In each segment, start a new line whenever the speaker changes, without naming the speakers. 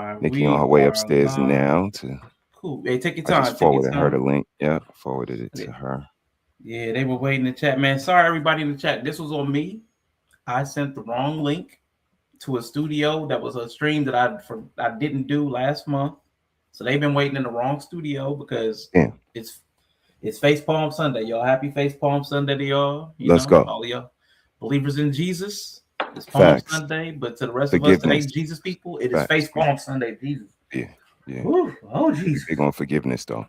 right,
Nikki on
we
her way
are
upstairs
live.
now to
Cool. Hey, take your
I just
time. Take your
forwarded her the
time.
link. Yeah, forwarded it to her.
Yeah, they were waiting in the chat, man. Sorry, everybody in the chat. This was on me. I sent the wrong link to a studio that was a stream that I didn't do last month. So they've been waiting in the wrong studio because
Yeah.
it's it's Face Palm Sunday, y'all. Happy Face Palm Sunday to y'all. You
Let's
know,
go.
all of y'all believers in Jesus. It's Palm
Facts.
Sunday, but to the rest of us that
Forgiveness.
ain't Jesus people, it is
Facts.
Face Palm Sunday. Jesus.
Yeah. Yeah.
Woo. Oh
We
Jesus.
big on forgiveness though.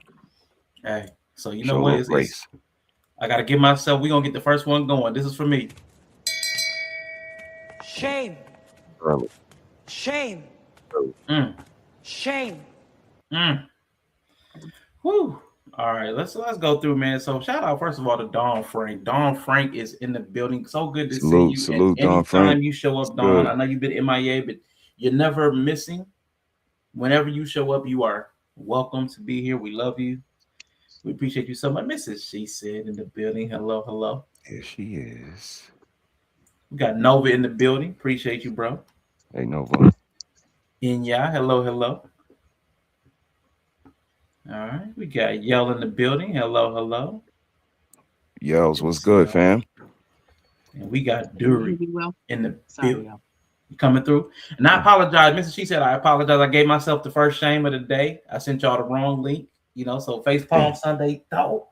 Hey, so you know
Show a
what?
little
It's
grace.
I gotta give myself. We're gonna get the first one going. This is for me.
Shame.
Early.
Shame.
Early.
Mm,
Shame.
mm. Whew. All right, let's go through, man. So shout out first of all to Don Frank. Don Frank is in the building. So good to see
Salute.
you. And
Salute, Don Frank.
anytime you show
It's
up, Don,
good.
I know you've been MIA, but you're never missing. Whenever you show up, you are welcome to be here. We love you. We appreciate you so much. Mrs. She said in the building. Hello, hello.
Here she is.
We got Nova in the building. Appreciate you, bro.
Hey Nova.
Inya, hello, hello. All right. We got Yell in the building. Hello, hello.
Yells,
Good to
what's
see
good,
y'all.
fam?
And we got
Can you hear
Dury
me well?
in the
Sorry,
building.
y'all.
Coming through. And I apologize. Mrs. She said, I apologize. I gave myself the first shame of the day. I sent y'all the wrong link. You know, so Face Palm
Damn.
Sunday. No.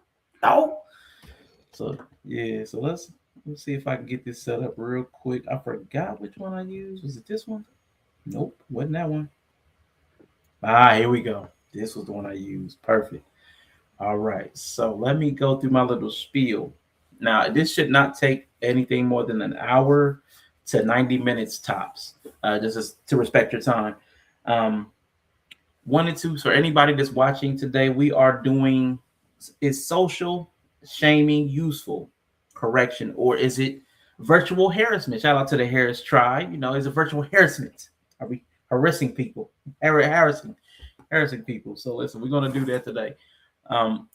So yeah, so let's see if I can get this set up real quick. I forgot which one I used. Was it this one? Nope, wasn't that one. Here we go. This was the one I used. Perfect. All right. So let me go through my little spiel. Now, this should not take anything more than an hour to 90 minutes tops. Just to respect your time. Um, Wanted to, for anybody that's watching today, we are doing, is social shaming useful? Correction. Or is it virtual harassment? Shout out to the Harris tribe. You know, is it virtual harassment? Are we harassing people? Harassing people. So listen, we're going to do that today.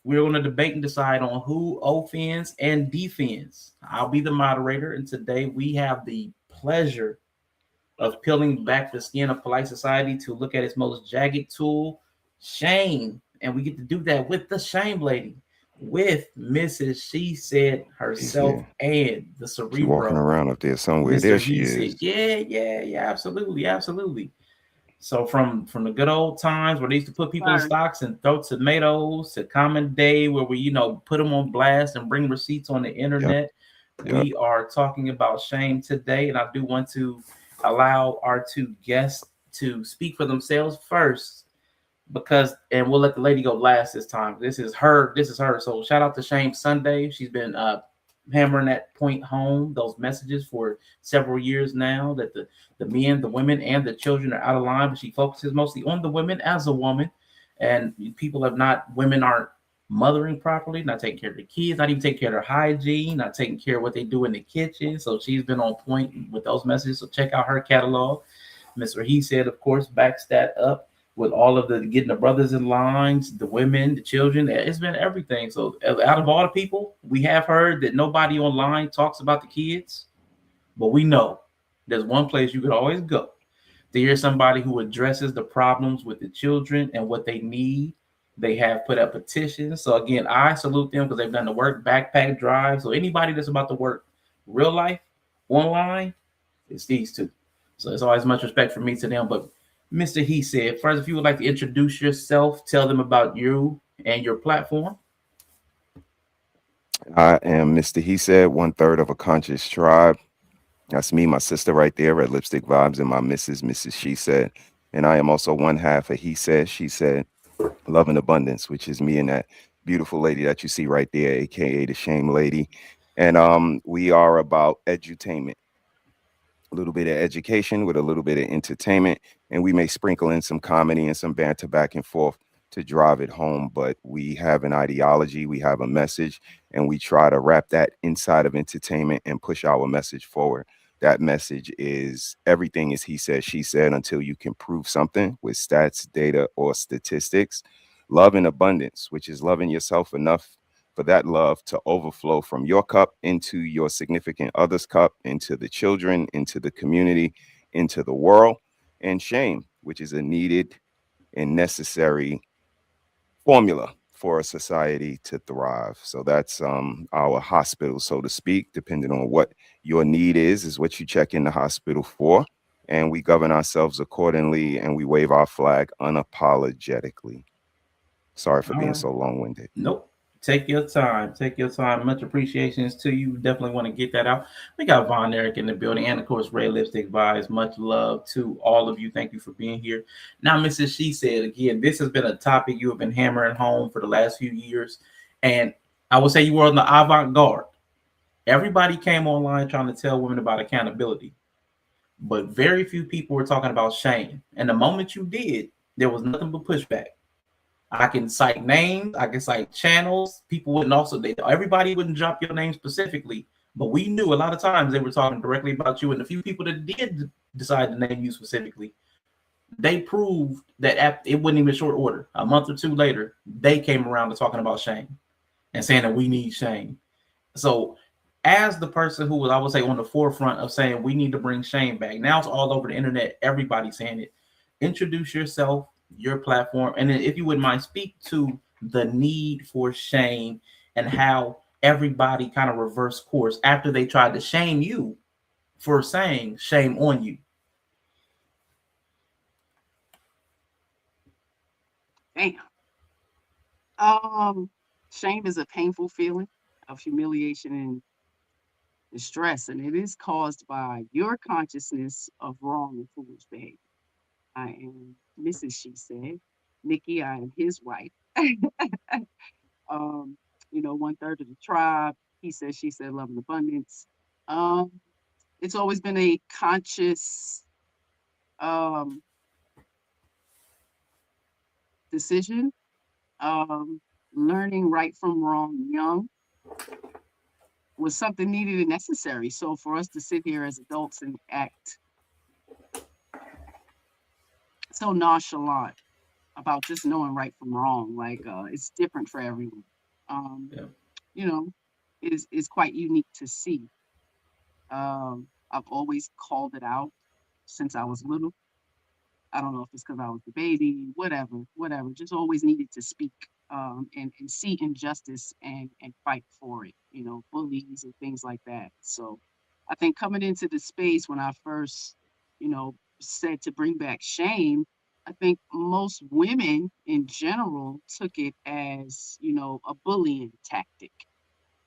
We're going to debate and decide on who offends and defends. I'll be the moderator, and today we have the pleasure of peeling back the skin of polite society to look at its most jagged tool, shame. And we get to do that with the shame lady, with Mrs. She Said
She's
herself
here.
and the
She walking
Cerebro,
around up there somewhere.
Mr.
There she
He Said.
is.
Yeah, absolutely. So from the good old times where they used to put people in
Sorry.
stocks and throw tomatoes to common day where we put them on blast and bring receipts on the
Yep.
internet,
Yep.
we are talking about shame today, and I do want to allow our two guests to speak for themselves first and we'll let the lady go last this time. This is her. So shout out to Shame Sunday. She's been hammering that point home, those messages for several years now that the men, the women, and the children are out of line, but she focuses mostly on the women as a woman. And women aren't mothering properly, not taking care of the kids, not even taking care of their hygiene, not taking care of what they do in the kitchen. So she's been on point with those messages. So check out her catalog. Mr. He Said, of course, backs that up with all of the getting the brothers in lines, the women, the children. It's been everything. So out of all the people, we have heard that nobody online talks about the kids, but we know there's one place you could always go to hear somebody who addresses the problems with the children and what they need. They have put up petitions. So again, I salute them because they've done the work, backpack drive. So anybody that's about to work real life online, it's these two. So it's always much respect for me to them. But Mr. He Said, first, if you would like to introduce yourself, tell them about you and your platform.
I am Mr. He Said, 1/3 of a conscious tribe. That's me, my sister right there, Red Lipstick Vibes, and my Mrs. She Said. And I am also one half of He Said, She Said, Love and Abundance, which is me and that beautiful lady that you see right there, aka the Shame Lady. And we are about edutainment, a little bit of education with a little bit of entertainment, and we may sprinkle in some comedy and some banter back and forth to drive it home. But we have an ideology, we have a message, and we try to wrap that inside of entertainment and push our message forward. That message is everything is he said, she said, until you can prove something with stats, data, or statistics. Love and abundance, which is loving yourself enough for that love to overflow from your cup into your significant other's cup, into the children, into the community, into the world. And shame, which is a needed and necessary formula for a society to thrive. So that's our hospital, so to speak, depending on what your need is what you check in the hospital for. And we govern ourselves accordingly and we wave our flag unapologetically. Sorry for
All
being
right.
so long-winded.
Nope. Take your time. Take your time. Much appreciations to you. Definitely want to get that out. We got Von Eric in the building, and of course, Ray Lipstick Vibes. Much love to all of you. Thank you for being here. Now, Mrs. She said again, this has been a topic you have been hammering home for the last few years, and I would say you were on the avant-garde. Everybody came online trying to tell women about accountability, but very few people were talking about shame. And the moment you did, there was nothing but pushback. I can cite names, I can cite channels. People wouldn't everybody wouldn't drop your name specifically, but we knew a lot of times they were talking directly about you. And the few people that did decide to name you specifically, they proved that it wasn't even short order. A month or two later, they came around to talking about shame and saying that we need shame. So, as the person who was, I would say, on the forefront of saying we need to bring shame back, now it's all over the internet. Everybody's saying it. Introduce yourself, your platform, and then if you wouldn't mind, speak to the need for shame and how everybody kind of reversed course after they tried to shame you for saying shame on you.
Damn. Shame is a painful feeling of humiliation and distress, and it is caused by your consciousness of wrong and foolish behavior. I am Mrs. She said, Nikki, I am his wife. um, one third of the tribe. He said, she said, love and abundance. Um, it's always been a conscious um, decision. Learning right from wrong young was something needed and necessary. So for us to sit here as adults and act so nonchalant about just knowing right from wrong, like it's different for everyone.
Yeah.
You know, is quite unique to see. I've always called it out since I was little. I don't know if it's because I was the baby, whatever. Just always needed to speak and see injustice and fight for it, bullies and things like that. So I think coming into the space when I first, said to bring back shame, I think most women in general took it as, a bullying tactic,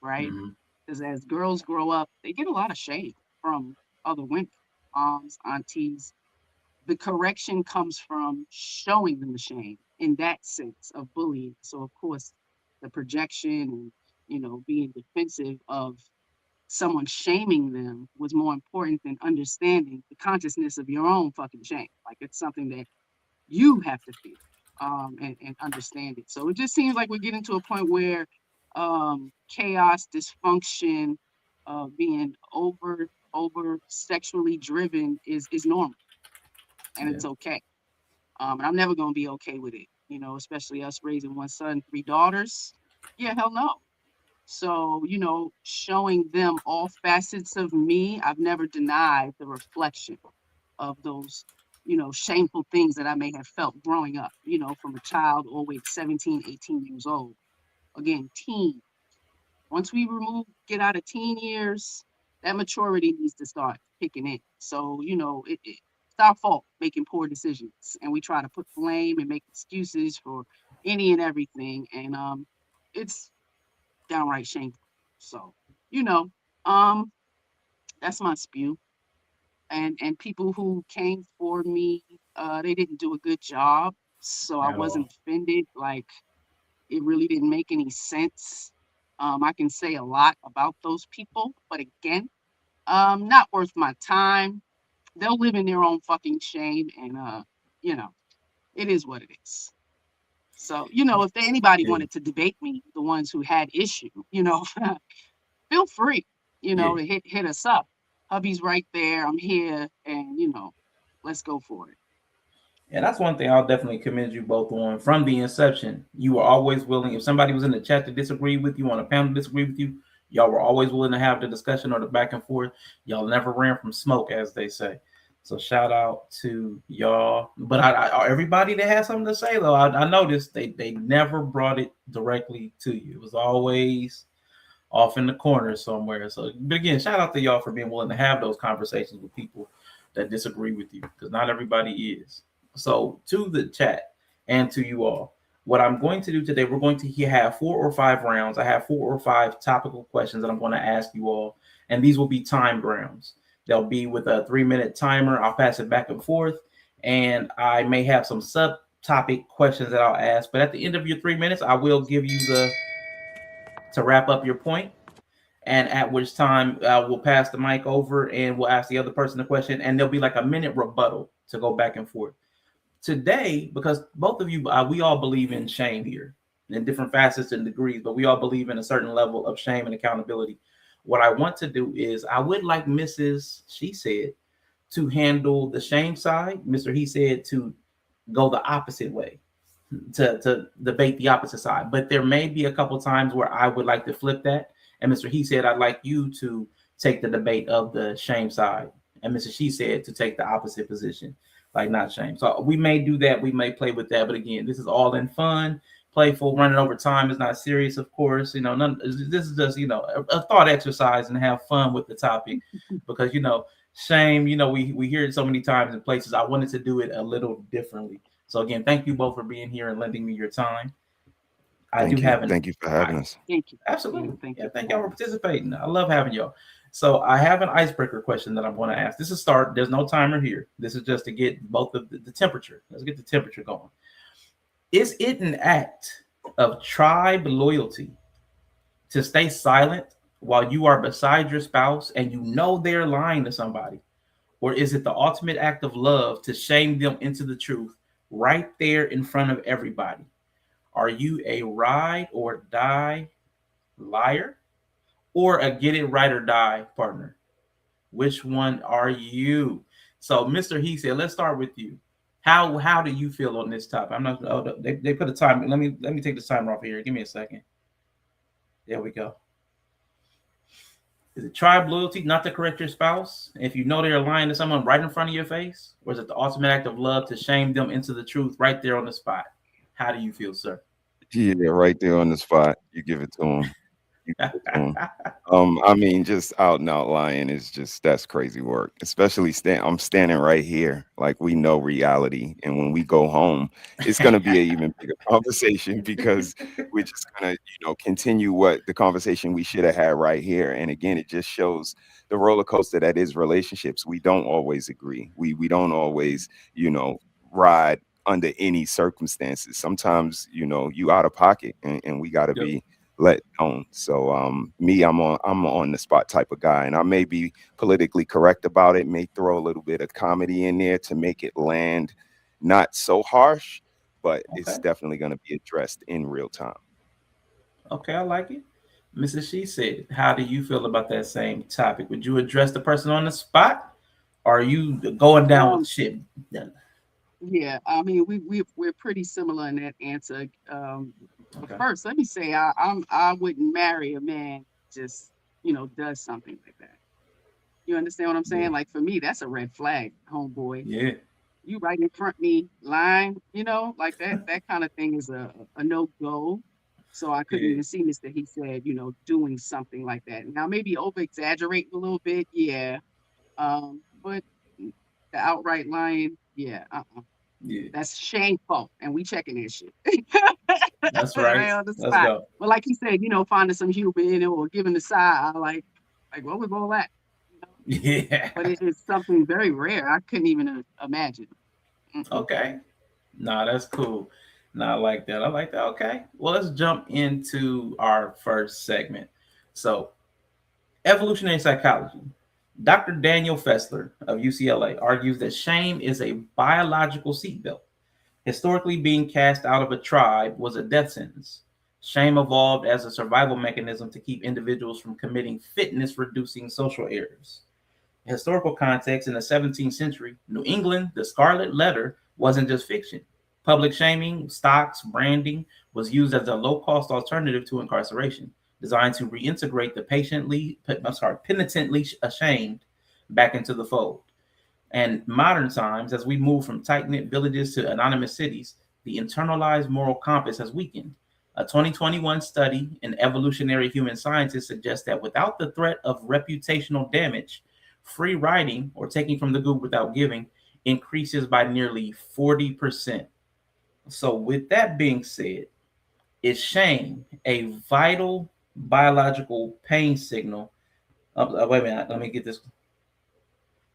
right?
Mm-hmm.
Because as girls grow up, they get a lot of shame from other women, moms, aunties. The correction comes from showing them the shame in that sense of bullying. So of course, the projection and being defensive of someone shaming them was more important than understanding the consciousness of your own fucking shame. Like it's something that you have to feel and understand it. So it just seems like we're getting to a point where chaos, dysfunction, being over sexually driven is normal and
Yeah.
it's okay. And I'm never gonna be okay with it, especially us raising one son, three daughters. Yeah, hell no. So, showing them all facets of me, I've never denied the reflection of those, shameful things that I may have felt growing up, from a child all the way to 17, 18 years old. Again, teen. Once we get out of teen years, that maturity needs to start kicking in. So, it's our fault making poor decisions. And we try to put blame and make excuses for any and everything. And it's downright shameful. So, you know, um, that's my spew. And people who came for me, they didn't do a good job. So I
At
wasn't
all.
offended. Like it really didn't make any sense. I can say a lot about those people, but again, not worth my time. They'll live in their own fucking shame, and you know, it is what it is. So, if anybody
Yeah.
wanted to debate me, the ones who had issue, feel free,
Yeah.
to hit us up. Hubby's right there. I'm here, and let's go for it.
And that's one thing I'll definitely commend you both on from the inception. You were always willing. If somebody was in the chat to disagree with you, on a panel to disagree with you, y'all were always willing to have the discussion or the back and forth. Y'all never ran from smoke, as they say. So shout out to y'all. But everybody that has something to say though, I noticed they never brought it directly to you. It was always off in the corner somewhere. So, but again, shout out to y'all for being willing to have those conversations with people that disagree with you, because not everybody is. So, to the chat and to you all, what I'm going to do today, we're going to have 4 or 5 rounds. I have 4 or 5 topical questions that I'm going to ask you all, and these will be timed rounds. They'll be with a 3-minute timer. I'll pass it back and forth, and I may have some subtopic questions that I'll ask. But at the end of your 3 minutes, I will give you the to wrap up your point, and at which time we'll pass the mic over and we'll ask the other person a question, and there'll be like a minute rebuttal to go back and forth. Today, because both of you, we all believe in shame here in different facets and degrees, but we all believe in a certain level of shame and accountability. What I want to do is I would like Mrs. She Said to handle the shame side, Mr. He Said to go the opposite way, to debate the opposite side. But there may be a couple times where I would like to flip that. And Mr. He Said, I'd like you to take the debate of the shame side. And Mrs. She Said to take the opposite position, like not shame. So we may do that. We may play with that. But again, this is all in fun, playful, running over time. It's not serious, of course. You know, this is just, a thought exercise and have fun with the topic, because, shame, we hear it so many times in places. I wanted to do it a little differently. So again, thank you both for being here and lending me your time.
Thank you for having us.
Thank you.
Absolutely. Thank y'all for participating. I love having y'all. So I have an icebreaker question that I'm going to ask. This is start. There's no timer here. This is just to get both of the temperature. Let's get the temperature going. Is it an act of tribe loyalty to stay silent while you are beside your spouse and you know they're lying to somebody? Or is it the ultimate act of love to shame them into the truth right there in front of everybody? Are you a ride or die liar or a get it right or die partner? Which one are you? So, Mr. He Said, let's start with you. How do you feel on this topic? I'm not. Oh, they put a timer. Let me take this timer off here. Give me a second. There we go. Is it tribe loyalty not to correct your spouse if you know they're lying to someone right in front of your face? Or is it the ultimate act of love to shame them into the truth right there on the spot? How do you feel, sir?
Yeah, right there on the spot. You give it to him. I mean, just out and out lying is just, that's crazy work. Especially I'm standing right here, like we know reality, and when we go home, it's gonna be an even bigger conversation, because we're just gonna, continue what the conversation we should have had right here. And again, it just shows the roller coaster that is relationships. We don't always agree. We don't always, ride under any circumstances. Sometimes, you out of pocket, and we gotta be let known. So I'm on the spot type of guy, and I may be politically correct about it, may throw a little bit of comedy in there to make it land not so harsh, but it's definitely going to be addressed in real time.
Okay, I like it. Mrs. She Said, how do you feel about that same topic? Would you address the person on the spot, or are you going down with shit?
Yeah, I mean, we're pretty similar in that answer. But first, let me say I wouldn't marry a man just does something like that. You understand what I'm saying? Like, for me, that's a red flag, homeboy.
Yeah.
You right in front of me, lying, like that kind of thing is a no go. So I couldn't even see Mr. He Said, doing something like that. Now, maybe over exaggerating a little bit, yeah. But the outright lying, yeah. That's shameful, and we checking that shit.
That's right.
On the
Let's
spot.
go.
But like you said, finding some humor in it or giving the side, I like what was all that?
Yeah.
But it is something very rare. I couldn't even imagine.
Okay. Nah, that's cool. Nah, I like that. Okay. Well, let's jump into our first segment. So, evolutionary psychology. Dr. Daniel Fessler of UCLA argues that shame is a biological seatbelt. Historically, being cast out of a tribe was a death sentence. Shame evolved as a survival mechanism to keep individuals from committing fitness-reducing social errors. In historical context, in the 17th century, New England, the Scarlet Letter wasn't just fiction. Public shaming, stocks, branding was used as a low-cost alternative to incarceration, designed to reintegrate the penitently ashamed back into the fold. And modern times, as we move from tight knit villages to anonymous cities, the internalized moral compass has weakened. A 2021 study in evolutionary human sciences suggests that without the threat of reputational damage, free riding or taking from the good without giving increases by nearly 40%. So, with that being said, is shame a vital biological pain signal? Wait a minute, let me get this.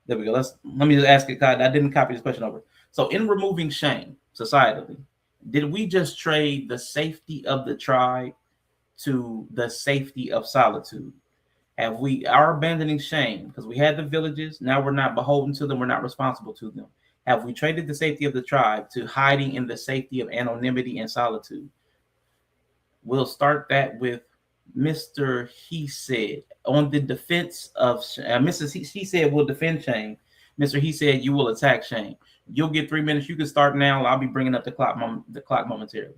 There we go. Let me just ask it. I didn't copy this question over. So, in removing shame societally, did we just trade the safety of the tribe to the safety of solitude? Have we are abandoning shame because we had the villages? Now we're not beholden to them. We're not responsible to them. Have we traded the safety of the tribe to hiding in the safety of anonymity and solitude? We'll start that with Mr. He said on the defense of Mrs. He said will defend shame. Mr. He said you will attack shame. You'll get 3 minutes. You can start now. I'll be bringing up the clock momentarily.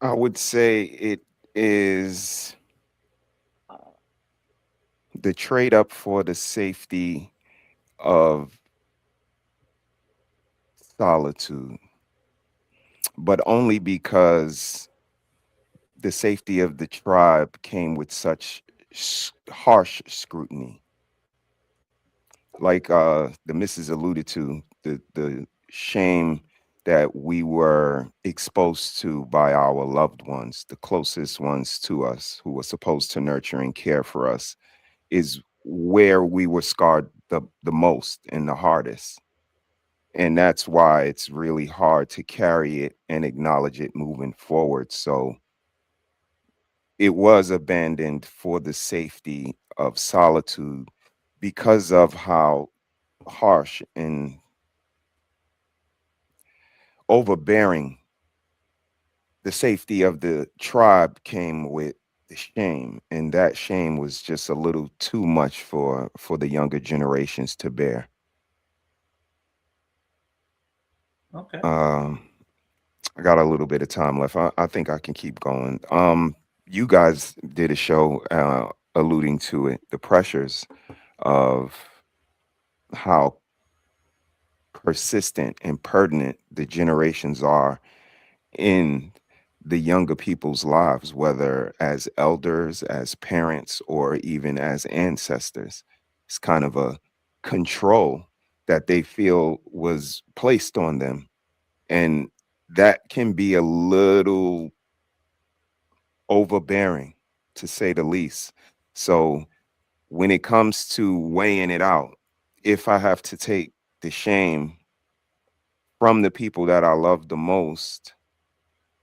I would say it is the trade up for the safety of solitude, but only because the safety of the tribe came with such harsh scrutiny. Like the missus alluded to, the shame that we were exposed to by our loved ones, the closest ones to us who were supposed to nurture and care for us, is where we were scarred the most and the hardest. And that's why it's really hard to carry it and acknowledge it moving forward. So it was abandoned for the safety of solitude because of how harsh and overbearing the safety of the tribe came with the shame, and that shame was just a little too much for the younger generations to bear.
Okay.
um I got a little bit of time left. I think I can keep going. You guys did a show alluding to it, the pressures of how persistent and pertinent the generations are in the younger people's lives, whether as elders, as parents, or even as ancestors. It's kind of a control that they feel was placed on them. And that can be a little overbearing, to say the least. So when it comes to weighing it out, if I have to take the shame from the people that I love the most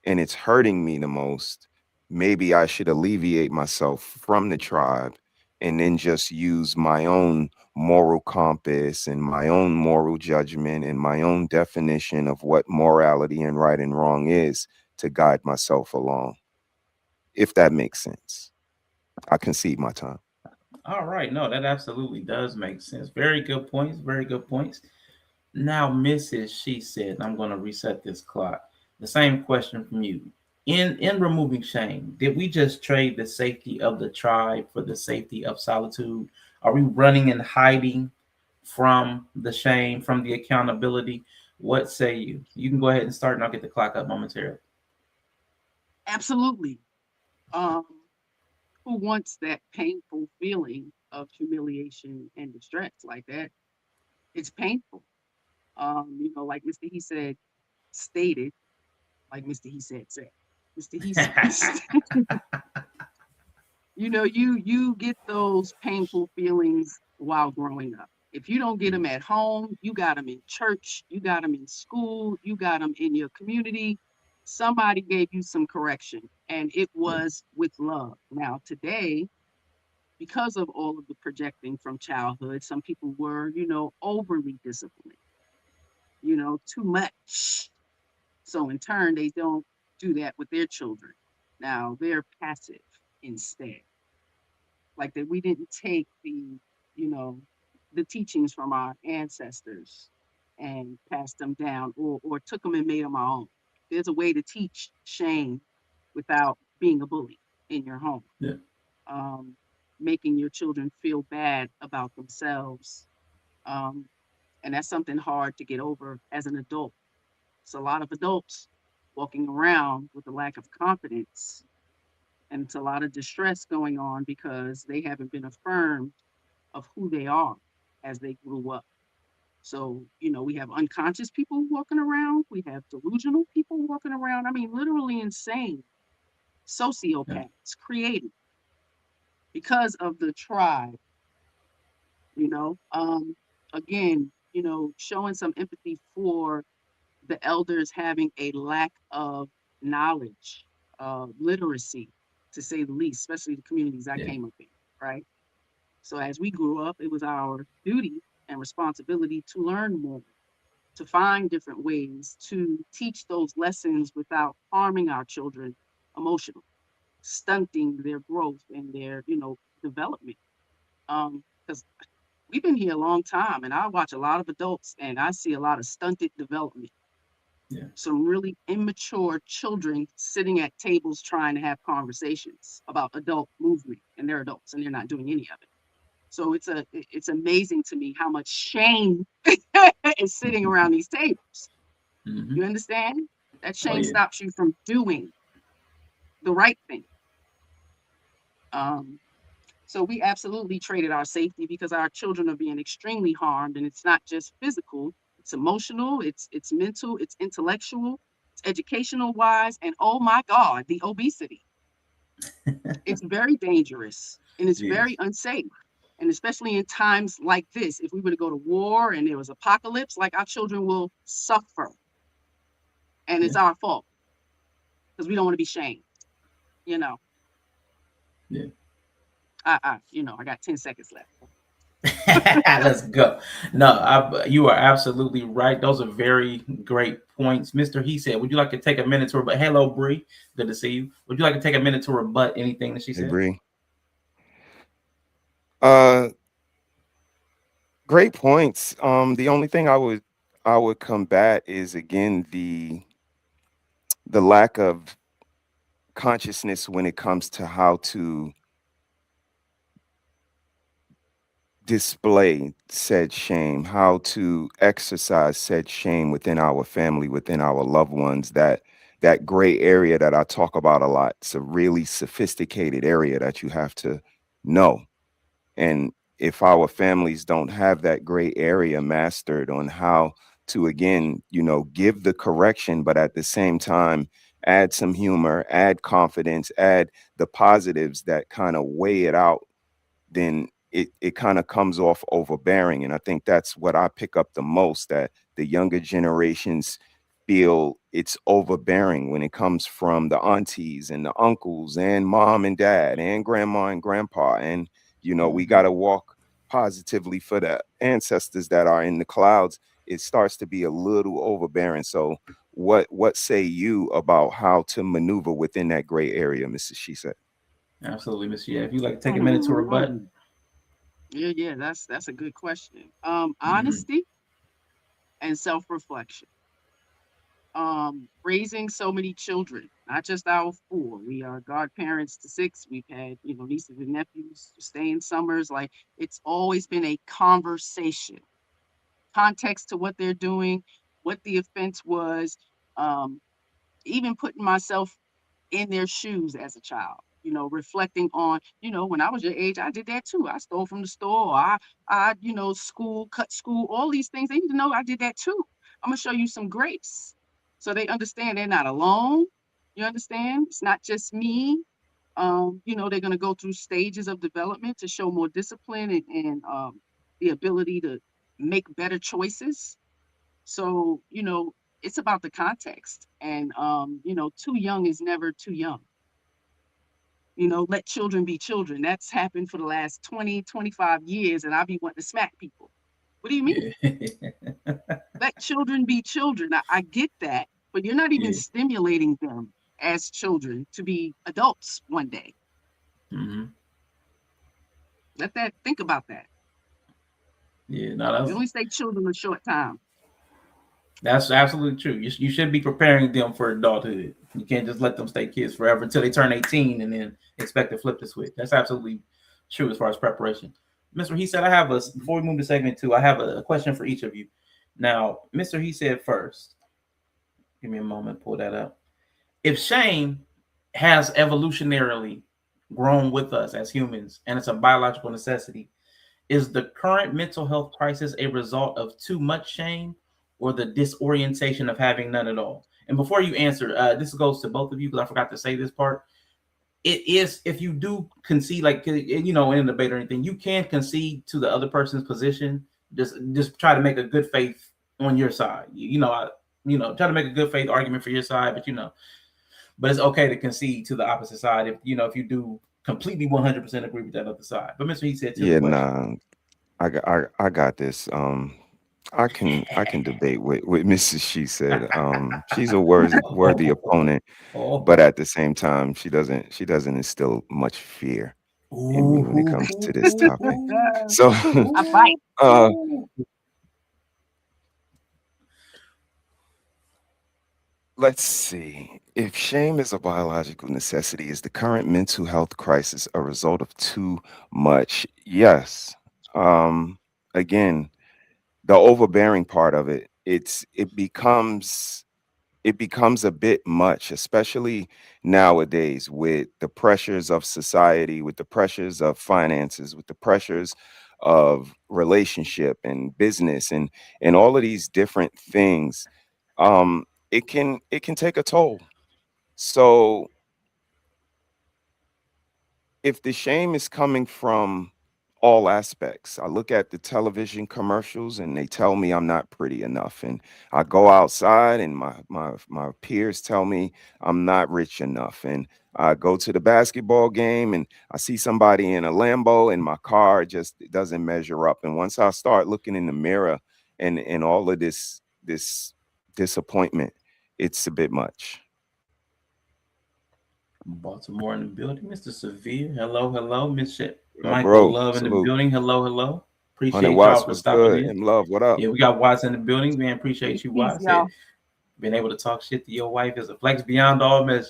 and it's hurting me the most, maybe I should alleviate myself from the tribe and then just use my own moral compass and my own moral judgment and my own definition of what morality and right and wrong is to guide myself along, if that makes sense. I concede my time.
All right. No, that absolutely does make sense. Very good points. Very good points. Now, Mrs. She said, I'm going to reset this clock. The same question from you. In removing shame, did we just trade the safety of the tribe for the safety of solitude? Are we running and hiding from the shame, from the accountability? What say you? You can go ahead and start, and I'll get the clock up momentarily.
Absolutely. Um, who wants that painful feeling of humiliation and distress like that? It's painful. Like Mr. He said, stated, like Mr. He said. Mr. He said, you get those painful feelings while growing up. If you don't get them at home, you got them in church, you got them in school, you got them in your community. Somebody gave you some correction, and it
Yeah.
was with love. Now, today, because of all of the projecting from childhood, some people were, overly disciplined, too much. So in turn, they don't do that with their children. Now they're passive instead. Like that we didn't take you know, the teachings from our ancestors and passed them down or took them and made them our own. There's a way to teach shame without being a bully in your home.
Yeah.
Um, making your children feel bad about themselves. Um, and that's something hard to get over as an adult. It's a lot of adults walking around with a lack of confidence, and it's a lot of distress going on because they haven't been affirmed of who they are as they grew up. So, we have unconscious people walking around, we have delusional people walking around. I mean, literally insane
Yeah.
sociopaths created because of the tribe, you know. Again, showing some empathy for the elders having a lack of knowledge, literacy, to say the least, especially the communities I
Yeah.
came up in, right? So as we grew up, it was our duty and responsibility to learn more, to find different ways to teach those lessons without harming our children emotionally, stunting their growth and their, development. Because we've been here a long time, and I watch a lot of adults, and I see a lot of stunted development.
Yeah.
Some really immature children sitting at tables trying to have conversations about adult movement, and they're adults and they're not doing any of it. So it's amazing to me how much shame is sitting around these tables.
Mm-hmm.
You understand? That
Oh
shame
yeah.
stops you from doing the right thing. Um, so we absolutely traded our safety because our children are being extremely harmed, and it's not just physical, it's emotional, it's mental, it's intellectual, it's educational wise, and oh my God, the obesity. It's very dangerous and it's very
Yes.
unsafe. And especially in times like this, if we were to go to war and there was apocalypse, like our children will suffer. And
Yeah.
it's our fault because we don't want to be shamed. You know,
Yeah.
I got 10 seconds left.
Let's go. No, you are absolutely right. Those are very great points. Mr. He said, would you like to take a minute to rebut? Hello, Bree. Good to see you. Would you like to take a minute to rebut anything that she
Hey,
said?
Bree. Uh, Great points. The only thing I would combat is again the lack of consciousness when it comes to how to display said shame, how to exercise said shame within our family, within our loved ones. That gray area that I talk about a lot. It's a really sophisticated area that you have to know. And if our families don't have that gray area mastered on how to, again, give the correction, but at the same time, add some humor, add confidence, add the positives that kind of weigh it out, then it kind of comes off overbearing. And I think that's what I pick up the most, that the younger generations feel it's overbearing when it comes from the aunties and the uncles and mom and dad and grandma and grandpa. And, we
Mm-hmm.
got to walk positively for the ancestors that are in the clouds. It starts to be a little overbearing. So what say you about how to maneuver within that gray area, Mrs. She said?
Absolutely, Miss. Yeah. If you'd like to take a minute to rebut.
Mhm. Yeah, that's a good question.
Mm-hmm.
Honesty and self-reflection. Raising so many children, not just our four. We are godparents to six. We've had, nieces and nephews staying summers. Like, it's always been a conversation, context to what they're doing, what the offense was, um, even putting myself in their shoes as a child, reflecting on, when I was your age, I did that too. I stole from the store. School, cut school, all these things. They need to know I did that too. I'm gonna show you some grace. So they understand they're not alone. You understand? It's not just me. They're gonna go through stages of development to show more discipline and the ability to make better choices. So, it's about the context. And too young is never too young. Let children be children. That's happened for the last 20, 25 years, and I'll be wanting to smack people. What do you mean?
Yeah.
Let children be children. I get that, but you're not even
Yeah.
stimulating them as children to be adults one day.
Mm-hmm.
Think about that.
Yeah. No,
We only stay children a short time.
that's absolutely true. You should be preparing them for adulthood. You can't just let them stay kids forever until they turn 18 and then expect to flip the switch. That's absolutely true as far as preparation. Mr. He said, I have a, before we move to segment 2, I have a question for each of you. Now, Mr. He said first, give me a moment, pull that up. If shame has evolutionarily grown with us as humans and it's a biological necessity, is the current mental health crisis a result of too much shame or the disorientation of having none at all? And before you answer, this goes to both of you because I forgot to say this part. It is, if you do concede, like, you know, in a debate or anything, you can concede to the other person's position. Just try to make a good faith on your side. Try to make a good faith argument for your side, but it's okay to concede to the opposite side if you do completely 100% agree with that other side. But Mr. He said to the
Yeah,
question.
nah, I got this. I can debate with Mrs. She said. She's a worthy opponent, but
Oh,
at the same time, she doesn't instill much fear in me when it
ooh,
comes to this topic.
ooh,
So,
I bite.
uh,
ooh.
let's see. If shame is a biological necessity, is the current mental health crisis a result of too much? Yes. Um, Again, the overbearing part of it, it becomes a bit much, especially nowadays with the pressures of society, with the pressures of finances, with the pressures of relationship and business and all of these different things. It can take a toll. So if the shame is coming from all aspects, I look at the television commercials and they tell me I'm not pretty enough. And I go outside and my peers tell me I'm not rich enough. And I go to the basketball game and I see somebody in a Lambo and my car just doesn't measure up. And once I start looking in the mirror and all of this disappointment, it's a bit much.
Baltimore in the building. Mr. Severe. Hello, hello. Mr.
What up,
Michael
bro?
Love in the
Salute.
building. Hello, hello.
100
Appreciate y'all
watts
for
was
stopping
good.
in.
And love, what up?
Yeah, we got Watts in the building. Man, appreciate you,
Peace,
Watts.
y'all.
Being able to talk shit to your wife is a flex beyond all measure.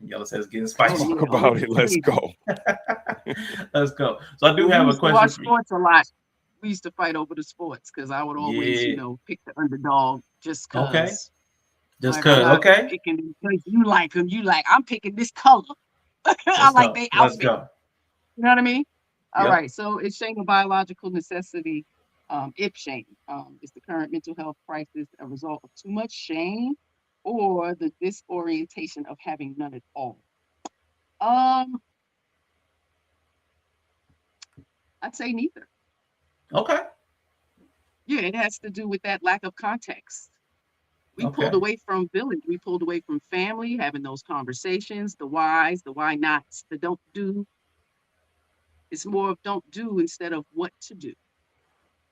Yellow says getting
Oh
spicy.
Talk
yeah. Oh,
about
it's
it. Let's
crazy.
go.
Let's go. So I do
When we
have a
used to
question
watch
for you.
sports a lot, we used to fight over the sports because I would always,
Yeah.
pick the underdog just
Okay.
cause.
Just
Like I'm
cause.
not
Okay.
picking because you like them. You like I'm picking this color. I
Let's
like
go.
their
Let's
outfit.
go.
You know what I mean? All
Yep.
right. So it's shame a biological necessity. If shame is the current mental health crisis a result of too much shame or the disorientation of having none at all? Um, I'd say neither.
Okay.
Yeah, it has to do with that lack of context. We pulled
Okay.
away from village. We pulled away from family, having those conversations, the whys, the why nots, the don't do. It's more of don't do instead of what to do.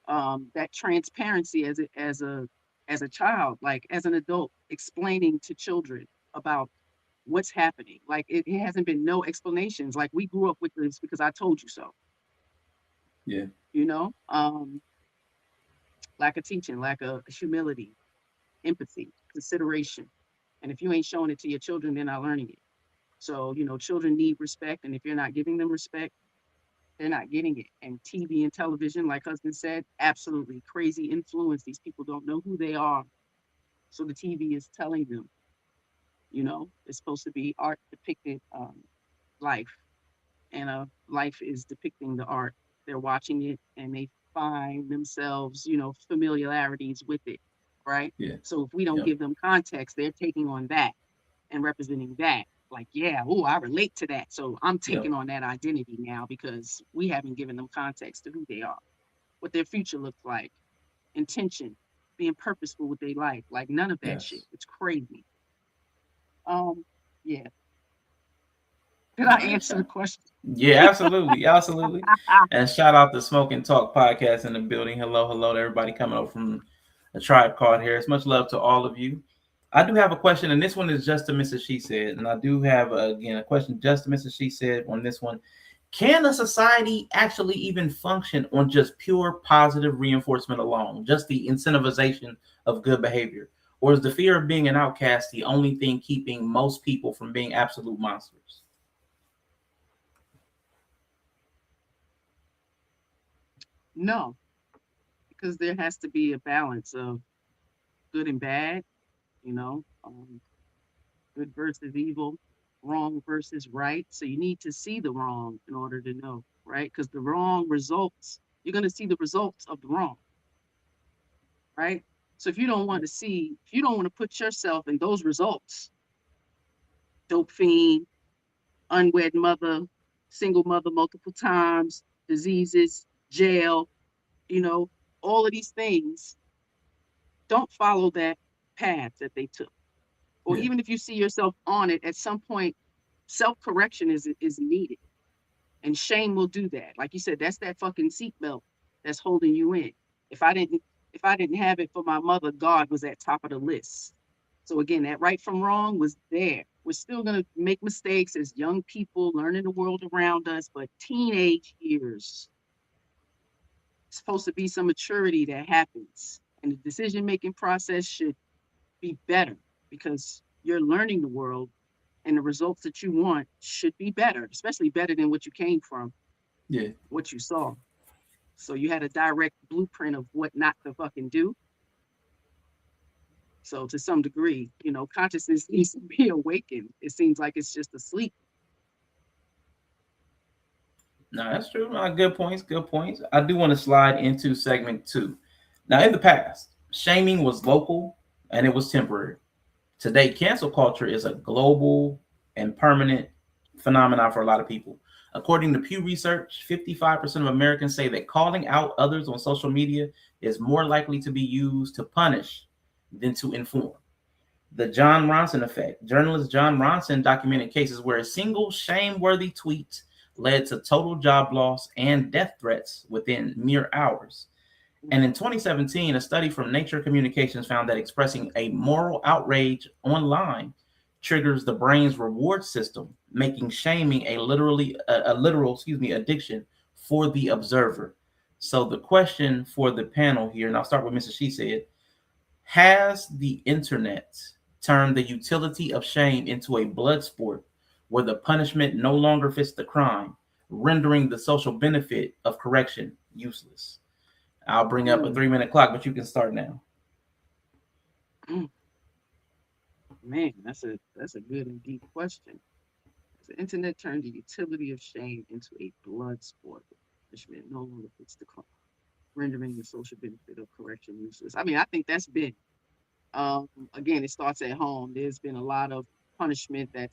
That transparency as a child, like as an adult, explaining to children about what's happening. Like it hasn't been no explanations. Like we grew up with this because I told you so.
Yeah.
You know, lack of teaching, lack of humility, empathy, consideration. And if you ain't showing it to your children, they're not learning it. So, children need respect. And if you're not giving them respect, they're not getting it. And TV and television, like husband said, absolutely crazy influence. These people don't know who they are. So the TV is telling them, it's supposed to be art depicted life. And life is depicting the art. They're watching it and they find themselves, familiarities with it. Right.
Yeah.
So if we don't
Yep.
give them context, they're taking on that and representing that. Like, yeah, oh, I relate to that. So I'm
Yep.
taking on that identity now because we haven't given them context to who they are, what their future looks like, intention, being purposeful with their life. Like none of that shit.
Yes.
It's crazy. Um, yeah. Did
All
I
right,
answer the
Sean.
question?
Yeah, absolutely, absolutely. And shout out to Smoke and Talk podcast in the building. Hello, hello to everybody coming up from a tribe called Harris. Much love to all of you. I do have a question, and this one is just to Mrs. She Said, and I do have again a question just to Mrs. She Said on this one. Can a society actually even function on just pure positive reinforcement alone, just the incentivization of good behavior, or is the fear of being an outcast the only thing keeping most people from being absolute monsters?
No, because there has to be a balance of good and bad, you know, good versus evil, wrong versus right. So you need to see the wrong in order to know, right? Because the wrong results, you're going to see the results of the wrong, right? So if you don't want to see, if you don't want to put yourself in those results, dope fiend, unwed mother, single mother multiple times, diseases, jail, you know, all of these things, don't follow that path that they took. Or
Yeah.
even if you see yourself on it, at some point, self-correction is needed. And shame will do that. Like you said, that's that fucking seatbelt that's holding you in. If I didn't if I didn't have it for my mother, God was at top of the list. So again, that right from wrong was there. We're still gonna make mistakes as young people learning the world around us, but teenage years, it's supposed to be some maturity that happens. And the decision-making process should be better because you're learning the world and the results that you want should be better, especially better than what you came from,
Yeah.
what you saw. So you had a direct blueprint of what not to fucking do. So to some degree, you know, consciousness needs to be awakened. It seems like it's just asleep.
No, that's true. Good points. Good points. I do want to slide into segment two. Now, in the past, shaming was local and it was temporary. Today, cancel culture is a global and permanent phenomenon for a lot of people. According to Pew Research, 55% of Americans say that calling out others on social media is more likely to be used to punish than to inform. The John Ronson effect. Journalist John Ronson documented cases where a single shame-worthy tweet led to total job loss and death threats within mere hours. And in 2017, a study from Nature Communications found that expressing a moral outrage online triggers the brain's reward system, making shaming a literal, addiction for the observer. So the question for the panel here, and I'll start with Mrs. She said, has the internet turned the utility of shame into a blood sport where the punishment no longer fits the crime, rendering the social benefit of correction useless? I'll bring up a
Mm,
3-minute clock, but you can start now.
mm. Man, that's a good and deep question. The internet turned the utility of shame into a blood sport, which meant no longer fits the crime, rendering the social benefit of correction useless. I mean, I think that's big. Again, it starts at home. There's been a lot of punishment that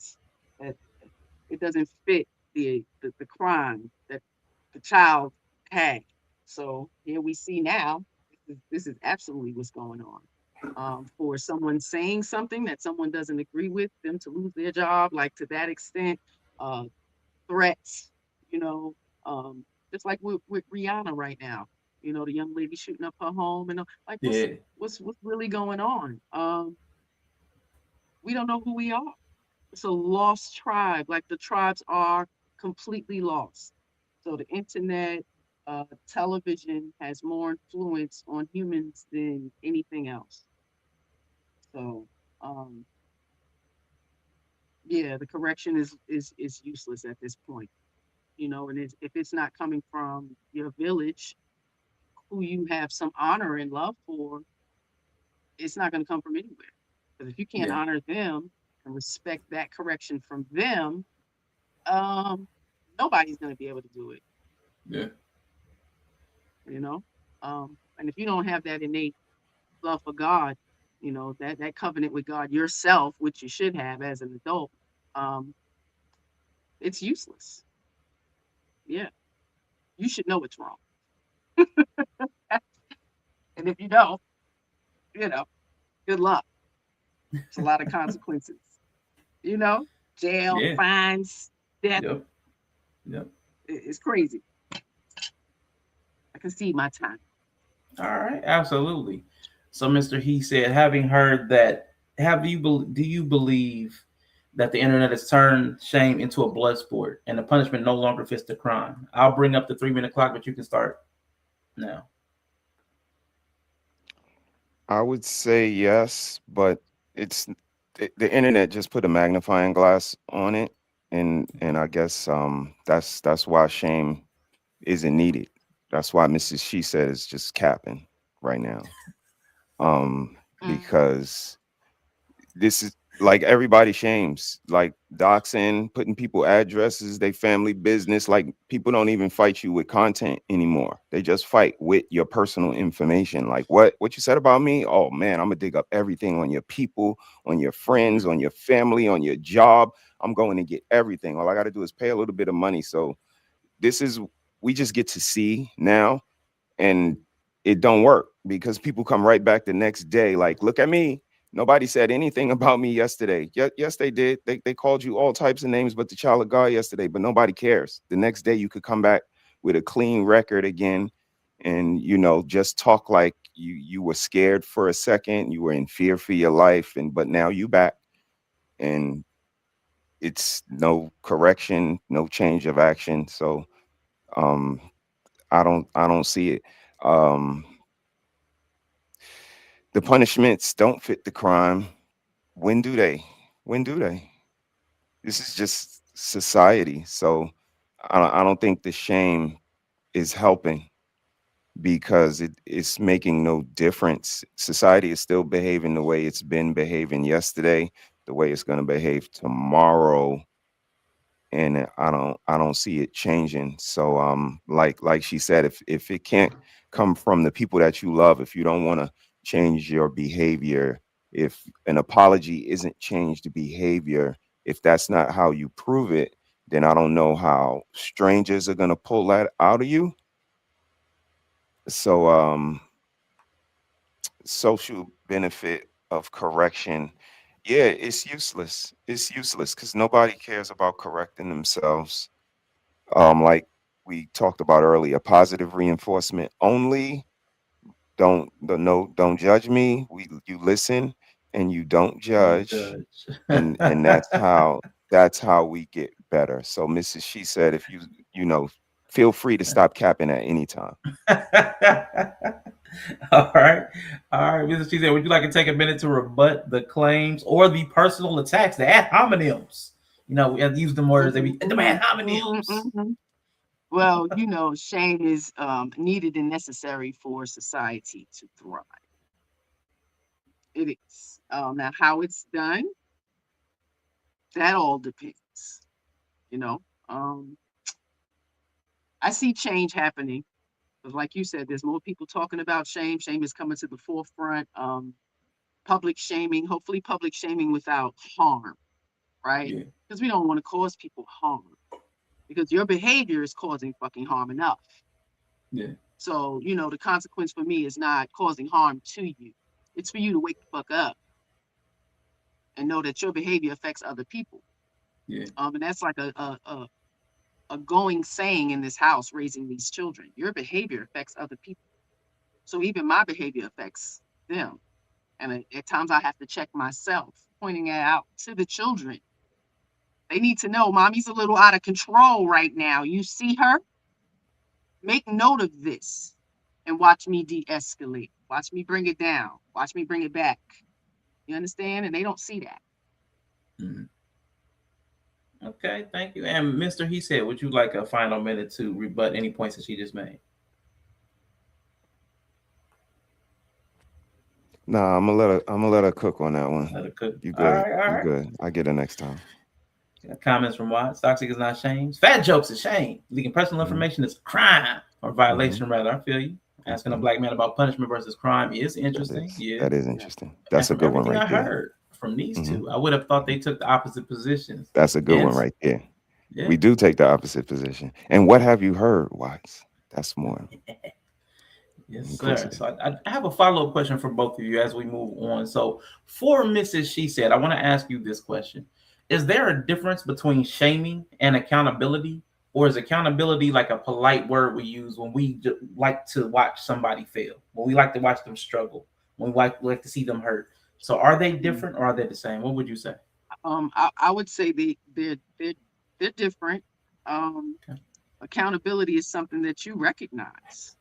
it doesn't fit the crime that the child had. So here we see now, this is absolutely what's going on. For someone saying something that someone doesn't agree with, them to lose their job, like to that extent, uh, threats, you know, um, just like with Rihanna right now, you know, the young lady shooting up her home and like
Yeah,
what's really going on? We don't know who we are. It's a lost tribe. Like the tribes are completely lost. So the internet, television has more influence on humans than anything else. So um, yeah, the correction is useless at this point. You know, and if it's not coming from your village, who you have some honor and love for, it's not going to come from anywhere. Because if you can't
yeah,
honor them and respect that correction from them, um, nobody's going to be able to do it.
yeah,
You know, and if you don't have that innate love for God, you know that covenant with God yourself, which you should have as an adult, um, it's useless. Yeah, you should know it's wrong, and if you don't, you know, good luck. It's a lot of consequences. You know, jail,
yeah,
fines, death.
yep, yep.
It's crazy. I can see my time.
All right, absolutely. So, Mr. He said, having heard that, do you believe that the internet has turned shame into a blood sport and the punishment no longer fits the crime? I'll bring up the 3-minute clock, but you can start now.
I would say yes, but it's the internet just put a magnifying glass on it, and I guess that's why shame isn't needed. That's why Mrs. She Said is just capping right now.
Mm.
Because this is like everybody shames, like doxing, putting people addresses, they family business. Like people don't even fight you with content anymore. They just fight with your personal information. Like what you said about me? Oh man, I'm gonna dig up everything on your people, on your friends, on your family, on your job. I'm going to get everything. All I gotta do is pay a little bit of money. So this is we just get to see now, and it don't work because people come right back the next day like, look at me, nobody said anything about me yesterday. Yes they did. They called you all types of names but the child of God yesterday, but nobody cares. The next day you could come back with a clean record again, and just talk like you were scared for a second, you were in fear for your life, and but now you back, and it's no correction, no change of action. So um I don't see it. um The punishments don't fit the crime. When do they? When do they? This is just society. So I don't think the shame is helping because it's making no difference. Society is still behaving the way it's been behaving yesterday, the way it's going to behave tomorrow, and I don't see it changing. So like she said, if it can't come from the people that you love, if you don't want to change your behavior, if an apology isn't changed behavior, if that's not how you prove it, then I don't know how strangers are going to pull that out of you. So social benefit of correction, yeah, it's useless because nobody cares about correcting themselves. Like we talked about earlier, positive reinforcement only. Don't judge me. You listen and you don't
Don't
judge,
judge.
and that's how we get better. So Mrs. She Said, if feel free to stop capping at any time.
All right. All right, Mrs. She said, would you like to take a minute to rebut the claims or the personal attacks, the ad hominems? We have to use the words, they be the ad hominems.
Well, shame is needed and necessary for society to thrive. It is. Now, how it's done, that all depends. You know, um, I see change happening. Because, like you said, there's more people talking about shame. Shame is coming to the forefront. Public shaming, hopefully, public shaming without harm, right?
Yeah,
Because we don't want to cause people harm. Because your behavior is causing fucking harm enough.
yeah,
So, the consequence for me is not causing harm to you. It's for you to wake the fuck up and know that your behavior affects other people.
yeah,
And that's like a going saying in this house raising these children. Your behavior affects other people. So even my behavior affects them. And at times I have to check myself, pointing it out to the children. They need to know mommy's a little out of control right now. You see her? Make note of this and watch me de escalate. Watch me bring it down. Watch me bring it back. You understand? And they don't see that.
mhm. Okay, thank you. And Mr. He said, would you like a final minute to rebut any points that she just made?
Nah, I'm gonna let her cook on that one.
Let it cook.
You
All
good.
right, all
You
right.
good. I get it next time.
Comments from Watts. Toxic is not shame. Fat jokes is shame. Leaking personal
Hmm.
information is crime or
Hmm.
violation, rather. I feel you. Asking a
Hmm.
black man about punishment versus crime is
That
interesting.
is
Yeah.
that is
Yeah.
interesting.
And
That's a
from
good one
everything
right
I
there.
heard from these
Hmm.
two, I would have thought
Hmm.
they took the opposite positions.
That's a good one
Hence,
right there.
yeah.
We do take the opposite position. And what have you heard, Watts? That's more
Yes, sir.
inquisitive.
So I have a follow up question for both of you as we move on. So for Mrs. She Said, I want to ask you this question. Is there a difference between shaming and accountability? Or is accountability like a polite word we use when we like to watch somebody fail, when we like to watch them struggle, when we like to see them hurt? So are they
Mm.
different or are they the same? What would you say?
I would say they're different. Um,
Okay.
Accountability is something that you recognize.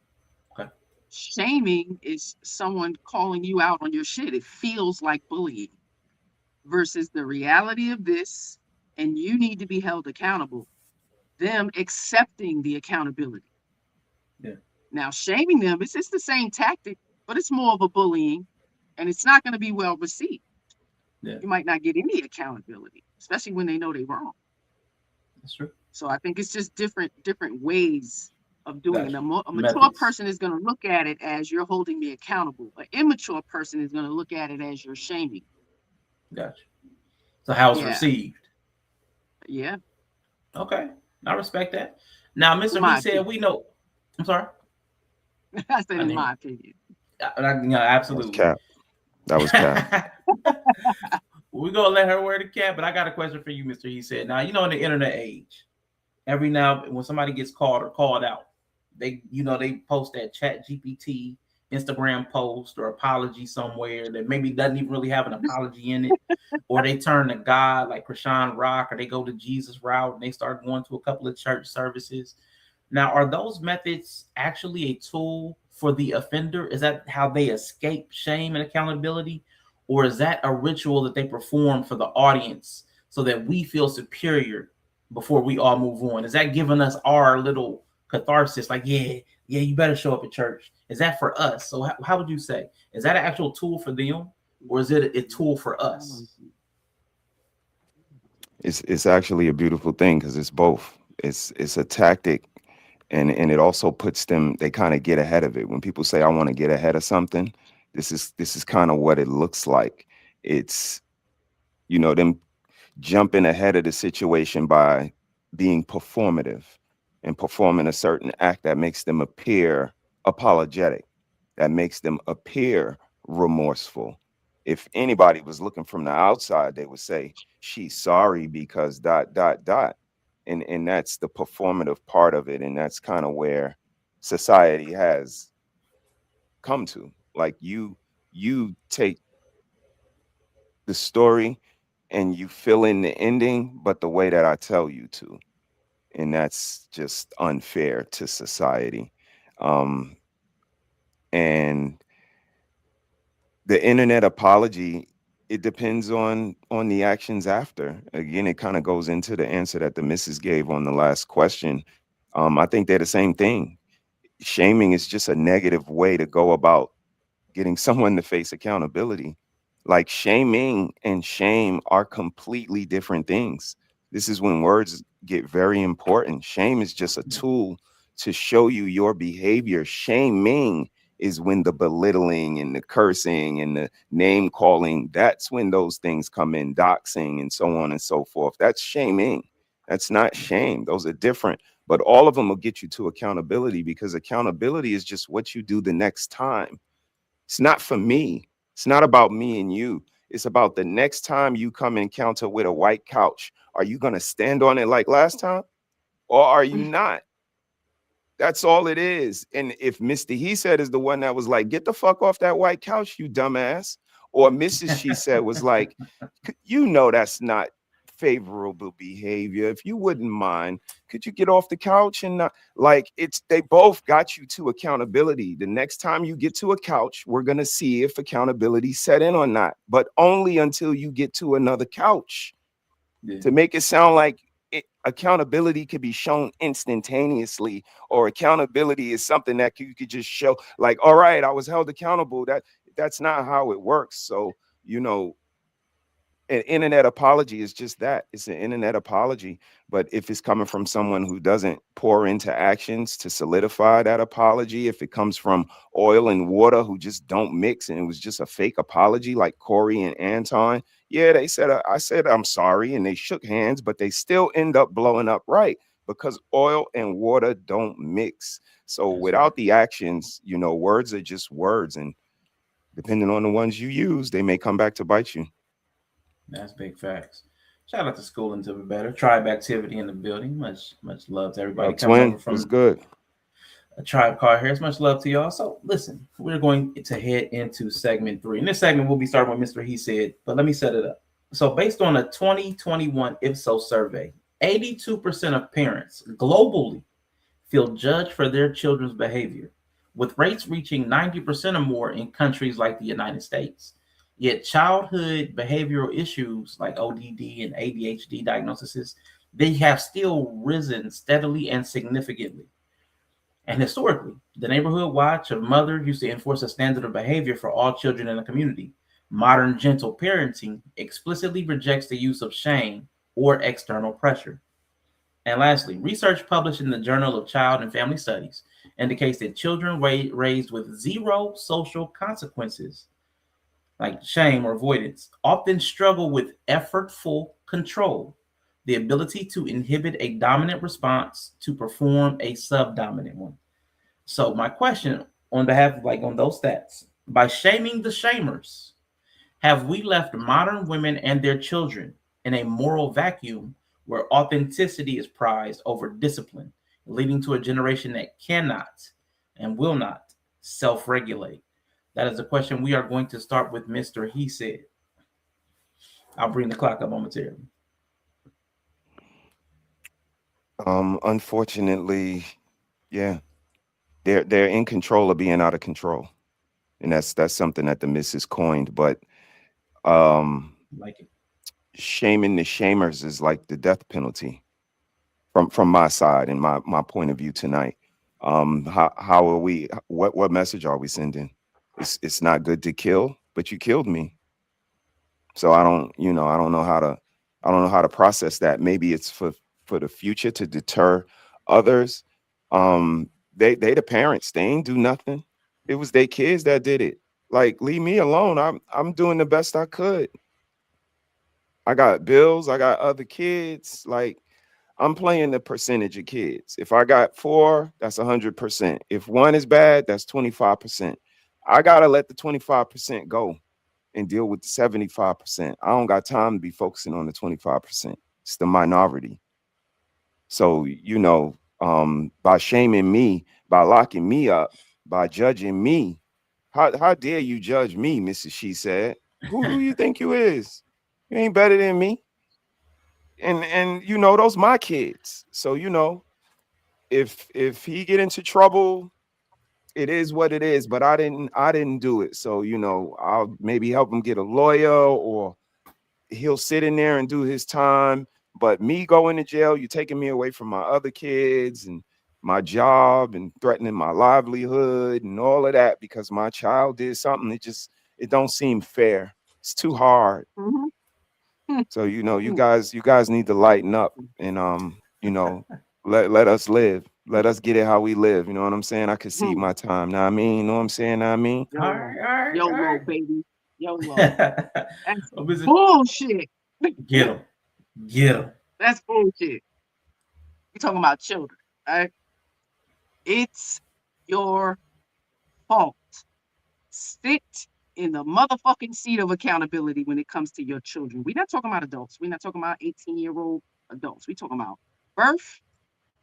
Okay.
Shaming is someone calling you out on your shit. It feels like bullying versus the reality of this, and you need to be held accountable. Them accepting the accountability.
Yeah.
Now, shaming them, it's the same tactic, but it's more of a bullying, and it's not going to be well received.
Yeah,
You might not get any accountability, especially when they know they're wrong.
that's true.
So I think it's just different ways of doing it.
Gotcha.
A mature
Methods.
person is going to look at it as you're holding me accountable. An immature person is going to look at it as you're shaming.
Gotcha. So how it's
Yeah,
received.
yeah.
Okay, I respect that. Now,
In
Mister, he
my
said
opinion,
we know. I'm sorry.
I said
I
in
didn't.
my opinion.
Yeah,
That was
absolutely.
cap. That was cap.
We're gonna let her wear the cap, but I got a question for you, Mister. He said, now you know in the internet age, every now when somebody gets called or called out, they post that Chat GPT Instagram post or apology somewhere that maybe doesn't even really have an apology in it, or they turn to God like Krishan Rock, or they go to Jesus route and they start going to a couple of church services. Now, are those methods actually a tool for the offender? Is that how they escape shame and accountability? Or is that a ritual that they perform for the audience so that we feel superior before we all move on? Is that giving us our little catharsis? Like, yeah, yeah, you better show up at church. Is that for us? So, how would you say? Is that an actual tool for them? Or is it a tool for us?
It's actually a beautiful thing because it's both. It's a tactic, and it also puts them. They kind of get ahead of it. When people say, "I want to get ahead of something," this is kind of what it looks like. It's them jumping ahead of the situation by being performative and performing a certain act that makes them appear apologetic, that makes them appear remorseful. If anybody was looking from the outside, they would say, she's sorry because dot, dot, dot. And that's the performative part of it. And that's kind of where society has come to. Like you take the story and you fill in the ending, but the way that I tell you to. And that's just unfair to society. Um, and the internet apology, it depends on the actions after. Again, it kind of goes into the answer that the missus gave on the last question. I think they're the same thing. Shaming is just a negative way to go about getting someone to face accountability. Like shaming and shame are completely different things. This is when words get very important. Shame is just a tool to show you your behavior. Shaming is when the belittling and the cursing and the name calling, that's when those things come in, doxing and so on and so forth. That's shaming. That's not shame. Those are different, but all of them will get you to accountability because accountability is just what you do the next time. It's not for me. It's not about me and you. It's about the next time you come encounter with a white couch. Are you going to stand on it like last time or are you not? That's all it is. And if Mr. He said is the one that was like, get the fuck off that white couch, you dumbass. Or Mrs. She said was like, that's not favorable behavior. If you wouldn't mind, could you get off the couch and not like they both got you to accountability. The next time you get to a couch, we're gonna see if accountability set in or not, but only until you get to another couch.
Yeah.
To make it sound like accountability could be shown instantaneously, or accountability is something that you could just show like, all right, I was held accountable. That's not how it works. So an internet apology is just that. It's an internet apology. But if it's coming from someone who doesn't pour into actions to solidify that apology, if it comes from oil and water who just don't mix and it was just a fake apology like Corey and Anton, yeah, they said, I said, I'm sorry. And they shook hands, but they still end up blowing up, right? Because oil and water don't mix. So
That's right.
without the actions, words are just words. And depending on the ones you use, they may come back to bite you.
That's big facts. Shout out to Schooling to Be Better. Tribe activity in the building. Much love to everybody coming over
Twin was
from
good.
a Tribe Called Harris. Much love to y'all. So listen, we're going to head into segment 3. In this segment, we'll be starting with Mr. He Said, but let me set it up. So based on a 2021 Ipsos survey, 82% of parents globally feel judged for their children's behavior, with rates reaching 90% or more in countries like the United States. Yet childhood behavioral issues like ODD and ADHD diagnoses, they have still risen steadily and significantly. And historically, the neighborhood watch of mother used to enforce a standard of behavior for all children in the community. Modern gentle parenting explicitly rejects the use of shame or external pressure. And lastly, research published in the Journal of Child and Family Studies indicates that children raised with zero social consequences, like shame or avoidance, often struggle with effortful control, the ability to inhibit a dominant response to perform a subdominant one. So my question on behalf of like on those stats, by shaming the shamers, have we left modern women and their children in a moral vacuum where authenticity is prized over discipline, leading to a generation that cannot and will not self-regulate? That is a question we are going to start with Mr. He said. I'll bring the clock up momentarily.
Unfortunately, yeah, they're in control of being out of control, and that's something that the missus coined. But um,
Like it.
shaming the shamers is like the death penalty from my side and my point of view tonight. How are we? What message are we sending? It's not good to kill, but you killed me. So I don't know how to process that. Maybe it's for the future to deter others. They the parents, they ain't do nothing. It was their kids that did it. Like, leave me alone. I'm doing the best I could. I got bills, I got other kids. Like, I'm playing the percentage of kids. If I got four, that's 100%. If one is bad, that's 25%. I gotta let the 25% go and deal with the 75%. I don't got time to be focusing on the 25%. It's the minority. So, by shaming me, by locking me up, by judging me, how dare you judge me, Mrs. She said. Who you think you is? You ain't better than me. And those my kids. So, if he get into trouble, it is what it is. But I didn't do it. So, I'll maybe help him get a lawyer, or he'll sit in there and do his time. But me going to jail, you're taking me away from my other kids and my job and threatening my livelihood and all of that because my child did something. It don't seem fair. It's too hard.
Mhm.
So, you guys need to lighten up and let us live. Let us get it how we live. You know what I'm saying? I could see
Mhm.
my time. Now I mean, you know what I'm saying? Now I mean,
All
YOLO.
right, all right,
YOLO, baby.
all
YOLO.
right.
That's
What is it?
bullshit.
Get him. Get him.
That's bullshit. We're talking about children, right? It's your fault. Sit in the motherfucking seat of accountability when it comes to your children. We're not talking about adults. We're not talking about 18-year-old adults. We're talking about birth,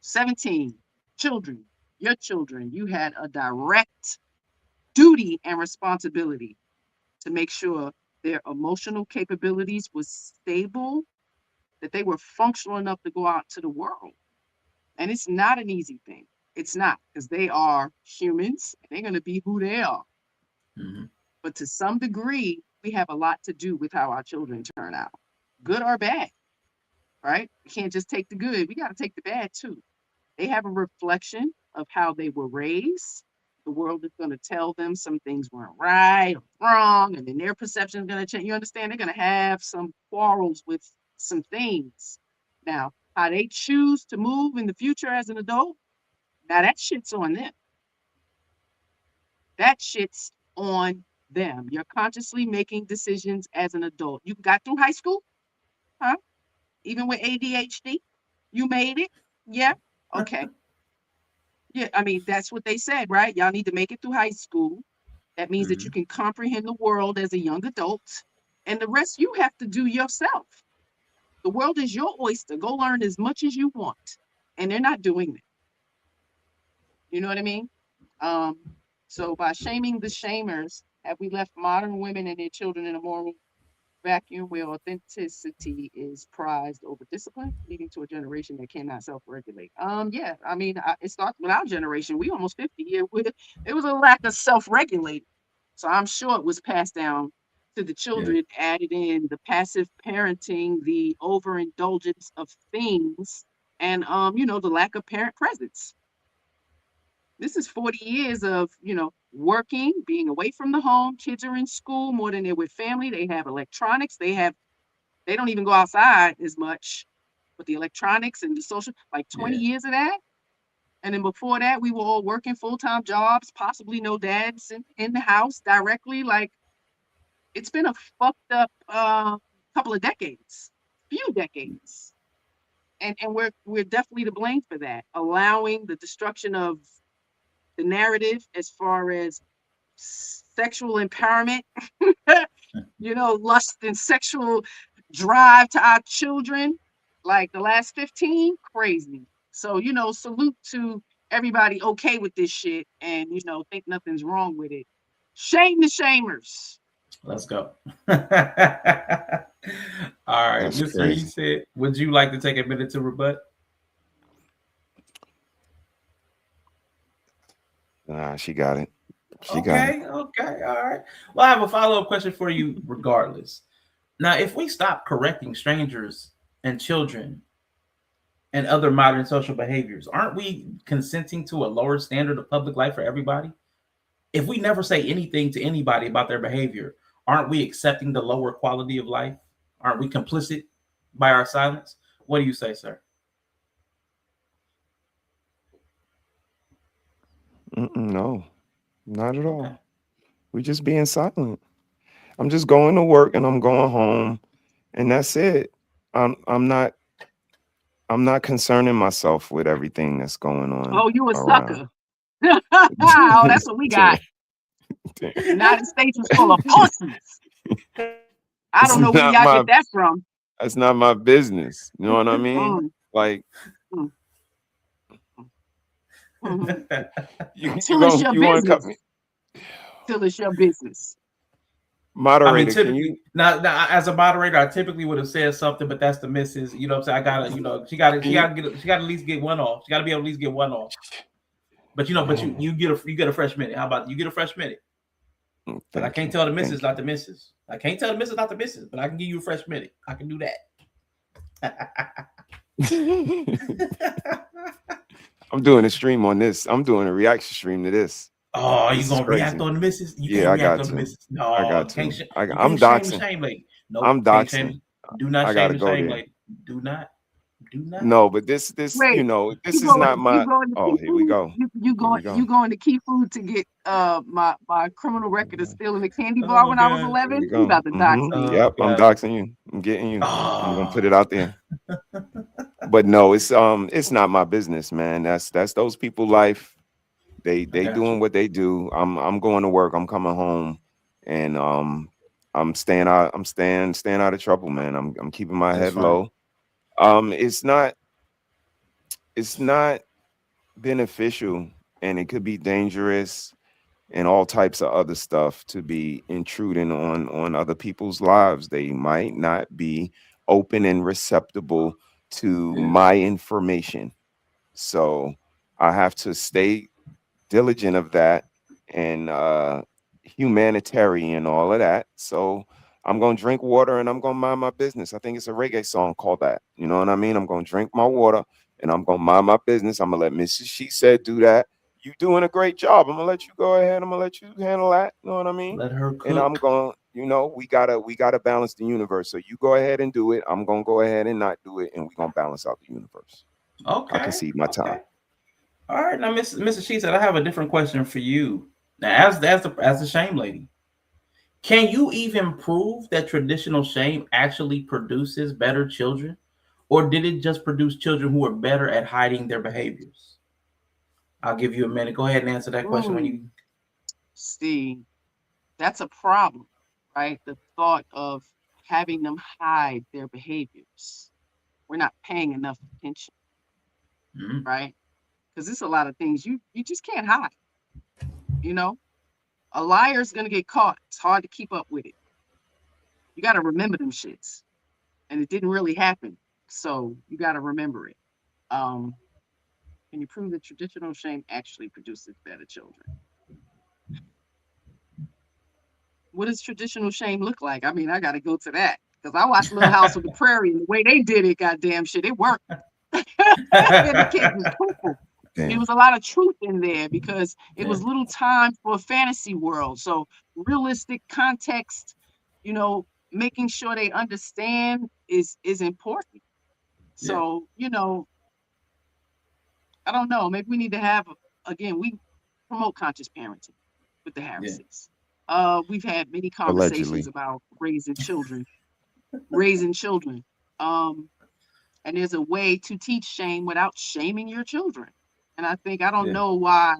17, children, your children. You had a direct duty and responsibility to make sure their emotional capabilities was stable, that they were functional enough to go out to the world. And it's not an easy thing. It's not, because they are humans and they're going to be who they are.
Mhm.
But to some degree, we have a lot to do with how our children turn out, good or bad, right? We can't just take the good, we got to take the bad too. They have a reflection of how they were raised. The world is going to tell them some things weren't right or wrong, and then their perception is going to change. You understand? They're going to have some quarrels with some things. Now, how they choose to move in the future as an adult, now that shit's on them. That shit's on them. You're consciously making decisions as an adult. You got through high school, huh? Even with ADHD, you made it. Yeah. Okay. Yeah, I mean, that's what they said, right? Y'all need to make it through high school. That means that you
Mhm.
can comprehend the world as a young adult, and the rest you have to do yourself. The world is your oyster. Go learn as much as you want. And they're not doing that. You know what I mean? Um, so by shaming the shamers, have we left modern women and their children in a moral vacuum where authenticity is prized over discipline, leading to a generation that cannot self-regulate? Yeah, I mean, it starts with our generation. We almost 50 here with it was a lack of self-regulating. So I'm sure it was passed down to the
Yeah.
children, added in the passive parenting, the overindulgence of things, and the lack of parent presence. This is 40 years of, working, being away from the home. Kids are in school more than they're with family. They have electronics. They don't even go outside as much with the electronics and the social, like 20
Yeah.
years of that. And then before that, we were all working full-time jobs, possibly no dads in the house directly. Like, it's been a fucked up couple of decades, few decades. And we're definitely to blame for that, allowing the destruction of the narrative as far as sexual empowerment, lust and sexual drive to our children, like the last 15, crazy. So, salute to everybody okay with this shit and, think nothing's wrong with it. Shame the shamers.
Let's go. All right,
That's
Mr. He
crazy.
said, would you like to take a minute to rebut?
Nah, she got it. She got it.
Okay, okay, all right. Well, I have a follow-up question for you regardless. Now, if we stop correcting strangers and children and other modern social behaviors, aren't we consenting to a lower standard of public life for everybody? If we never say anything to anybody about their behavior, aren't we accepting the lower quality of life? Aren't we complicit by our silence? What do you say, sir?
No, not at
Okay.
all. We just being silent. I'm just going to work and I'm going home, and that's it. I'm not concerning myself with everything that's going on
Oh, you a
around.
sucker. Oh, that's what we got.
Damn.
The United States is full of pussies. I
It's
don't know where
not
y'all
my
get that from.
That's not my business. You know what I mean?
Mm,
Like
mm, mhm.
you
Till it's your
you want to cut
business.
me,
Till it's your business.
I mean,
moderator? Can
typically,
you
now, as a moderator, I typically would have said something, but that's the missus. You know what I'm saying? I gotta,
can
she
you?
gotta get, she gotta at least get one off. She gotta be able to at least get one off. But
Oh,
you get a fresh minute. How about you get a fresh minute? But I
thank
can't
you,
tell the missus
thank you.
not the missus. I can't tell the missus not the missus, but I can give you a fresh minute. I can do that.
I'm doing a stream on this. I'm doing a reaction stream to this.
Oh, you
This is
gonna react
crazy.
on the missus? You
Yeah,
can't
I
react
got
on the
to.
missus.
I
No,
got to.
you
I'm
can't shame the
doxing.
shame lady. Nope,
I'm
can't
doxing.
shame. Do not
I
shame
gotta
the
go
shame
there.
lady. Do not. Do not.
No, but this,
Wait,
this is not
you
my.
going to
Oh,
Key
here we
Food?
go. Here we
You
go.
going to Key Food to get my criminal
Here we
record of
go.
stealing a candy
Oh
bar
my
when I was
god.
Here
11?
we
You
go.
about to dox me.
Oh
Yep, I'm
god.
doxing you. I'm getting you. I'm gonna put
Oh.
it out there. But no, it's not my business, man. That's those people life.
I
They
got
doing
you.
what they do. I'm going to work. I'm coming home, and I'm staying out. I'm staying out of trouble, man. I'm keeping my
That's
head
fine.
low. It's not beneficial, and it could be dangerous and all types of other stuff to be intruding on other people's lives. They might not be open and receptible to
Yeah.
my information, so I have to stay diligent of that, and humanitarian, all of that. So I'm gonna drink water and I'm gonna mind my business. I think it's a reggae song called that. You know what I mean? I'm gonna drink my water and I'm gonna mind my business. I'm gonna let Mrs. She said do that. You doing a great job. I'm gonna let you go ahead. I'm gonna let you handle that. You know what I mean?
Let her
And I'm
cook.
going, we gotta balance the universe. So you go ahead and do it. I'm gonna go ahead and not do it, and we're gonna balance out the universe. I
Okay.
concede my time.
Okay. All right. Now, Mrs. She said, I have a different question for you. Now, as the shame lady, can you even prove that traditional shame actually produces better children? Or did it just produce children who are better at hiding their behaviors? I'll give you a minute. Go ahead and answer that question when
Mm,
you.
see, that's a problem, right? The thought of having them hide their behaviors. We're not paying enough attention,
Mhm.
right? Because there's a lot of things you just can't hide, you know? A liar's gonna get caught. It's hard to keep up with it. You gotta remember them shits. And it didn't really happen. So you gotta remember it. Um, can you prove that traditional shame actually produces better children? What does traditional shame look like? I mean, I gotta go to that. Because I watched Little House on the Prairie and the way they did it, goddamn shit, it worked. And the kids was cool. It
Damn.
was a lot of truth in there because it
Yeah.
was little time for a fantasy world. So realistic context, making sure they understand is important.
Yeah.
So, I don't know. Maybe we need to have, again, we promote conscious parenting with the
Yeah.
Harrises. We've had many conversations
Allegedly.
about raising children. Um, and there's a way to teach shame without shaming your children. And I don't
Yeah.
know why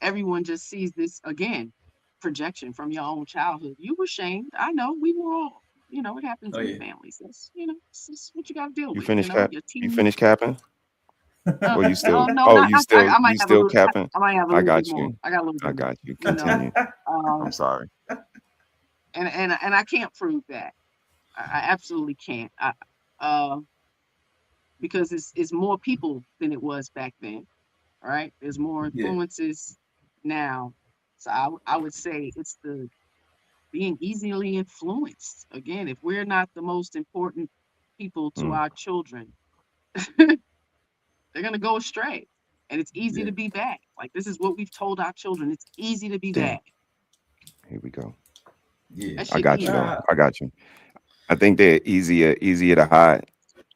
everyone just sees this again projection from your own childhood. You were shamed. I know we were all. It happens
Oh
in
yeah.
families. It's just what you got to deal
You
with.
finished cap?
Your
You
teen.
finished capping? Or you still?
No,
Oh,
not.
you still?
I might
You
have a
still
little.
capping?
I might have a
I
little bit
got
more.
you.
I got a little
I
bit more.
got you.
You know.
Continue. I'm
Um,
sorry.
and I can't prove that. I absolutely can't. Uh, because it's more people than it was back then. All right. There's more
Yeah.
influences now. So I would say it's the being easily influenced. Again, if we're not the most important people to
Mm,
our children, they're gonna go astray. And it's easy
Yeah.
to be bad. Like this is what we've told our children. It's easy to be
damn.
bad.
Here we go.
Yeah.
That
I
shit
got you
easy.
though.
Ah,
I got you. I think they're easier to hide.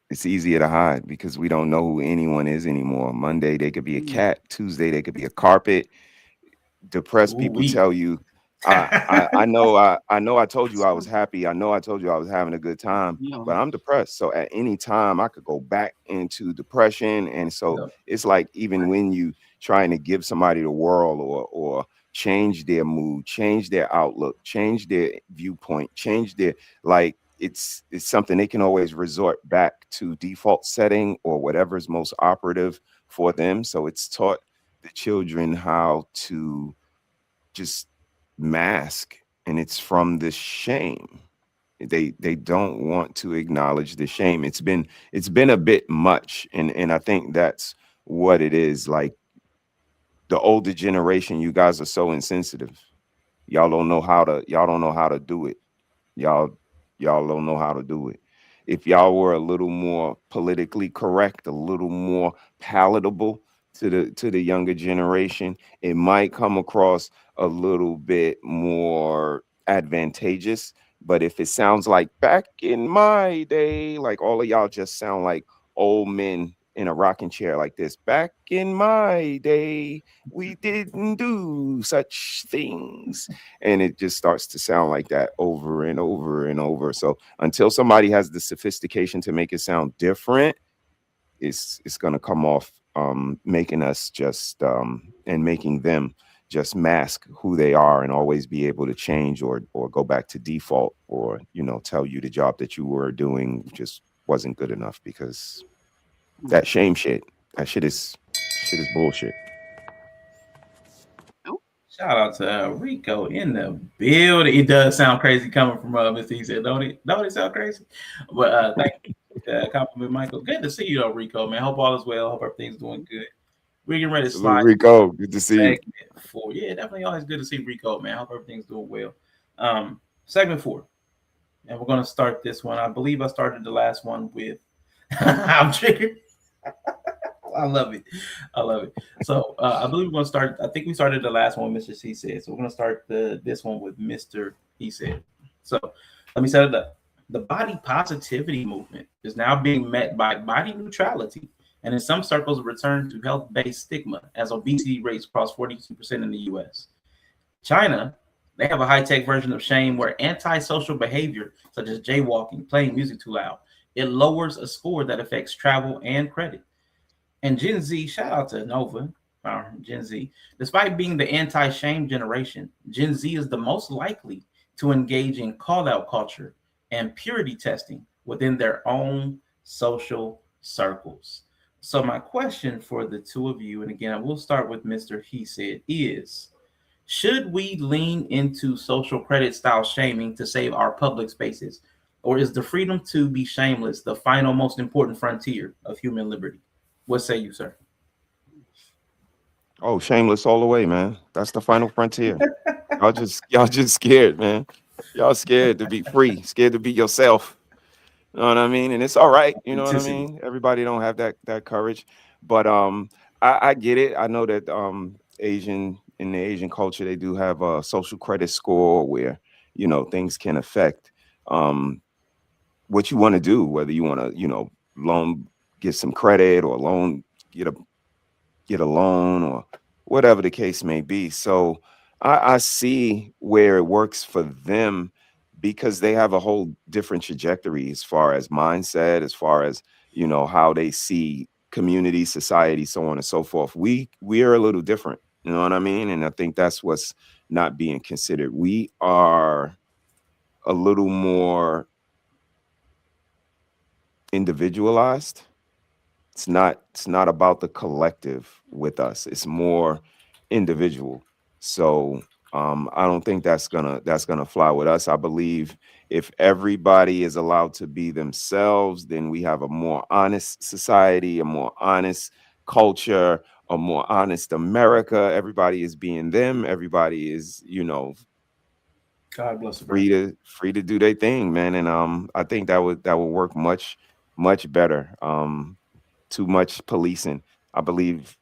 It's easier to hide because we don't know who anyone is anymore. Monday they could be a
Mm,
cat. Tuesday they could be a carpet. Depressed
ooh
people
wee.
tell you, I know I told you I was
so,
happy. I know I told you I was having a good time,
you know,
but I'm depressed. So at any time I could go back into depression. And so
Yep.
it's like even when you trying to give somebody the world or change their mood, change their outlook, change their viewpoint, change their like it's something they can always resort back to default setting or whatever's most operative for them. So it's taught the children how to just mask, and it's from the shame. They don't want to acknowledge the shame. It's been a bit much, and I think that's what it is. Like the older generation, you guys are so insensitive. Y'all don't know how to do it. Y'all don't know how to do it. If y'all were a little more politically correct, a little more palatable to the younger generation, it might come across a little bit more advantageous. But if it sounds like back in my day, like all of y'all just sound like old men in a rocking chair like this. Back in my day, we didn't do such things, and it just starts to sound like that over and over and over. So until somebody has the sophistication to make it sound different, it's going to come off making us just and making them just mask who they are and always be able to change or go back to default, or tell you the job that you were doing just wasn't good enough because
mm,
that shame shit is bullshit.
nope.
Shout out to Rico in the building. It does sound crazy coming from Mr. He said, don't it? Don't it sound crazy? But thank you. Compliment, Michael. Good to see you, though, Rico, man. Hope all is well. Hope everything's doing good. We're getting ready to
Salute,
slide
Rico. Good to see you.
segment four. Yeah, definitely always good to see Rico, man. Hope everything's doing well. Segment four. And we're going to start this one. I believe I started the last one with I'm triggered. I love it. I love it. So I believe we're gonna start. I think we started the last one, Mr. C said. So we're gonna start this one with Mr. He said. So let me set it up. The body positivity movement is now being met by body neutrality, and in some circles, a return to health-based stigma as obesity rates cross 42% in the U.S. China, they have a high-tech version of shame where antisocial behavior, such as jaywalking, playing music too loud, it lowers a score that affects travel and credit. And Gen Z, shout out to Nova, Gen Z. Despite being the anti shame generation, Gen Z is the most likely to engage in call out culture and purity testing within their own social circles. So, my question for the two of you, and again, we'll start with Mr. He said, is should we lean into social credit style shaming to save our public spaces? Or is the freedom to be shameless the final most important frontier of human liberty? What say you, sir?
Oh, shameless all the way, man. That's the final frontier. Y'all just scared, man. Y'all scared to be free, scared to be yourself. You know what I mean? And it's all right. You know what I
Authenticity.
mean? Everybody don't have that courage, but I get it. I know that Asian in the Asian culture they do have a social credit score where things can affect um what you want to do, whether you want to loan, get some credit, or get a get a loan, or whatever the case may be. So I see where it works for them because they have a whole different trajectory as far as mindset, as far as how they see community, society, so on and so forth. We are a little different, you know what I mean? And I think that's what's not being considered. We are a little more individualized. It's not about the collective with us. It's more individual. So I don't think that's gonna fly with us. I believe if everybody is allowed to be themselves, then we have a more honest society, a more honest culture, a more honest America. Everybody is being them. Everybody is
God bless
free
America.
to do their thing, man. And I think that would work much better. Too much policing. I believe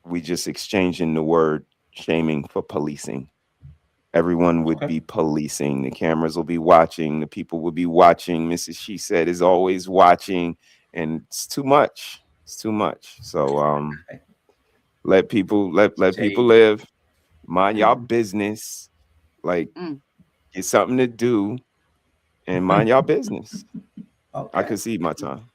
we just exchanging the word shaming for policing. Everyone would
Okay.
be policing. The cameras will be watching. The people will be watching. Mrs. She said is always watching, and it's too much. It's too much. So let people
Shade.
live. Mind y'all
Mm,
business. Like,
mm.
get something to do and mind y'all business. I
Okay.
could see my time.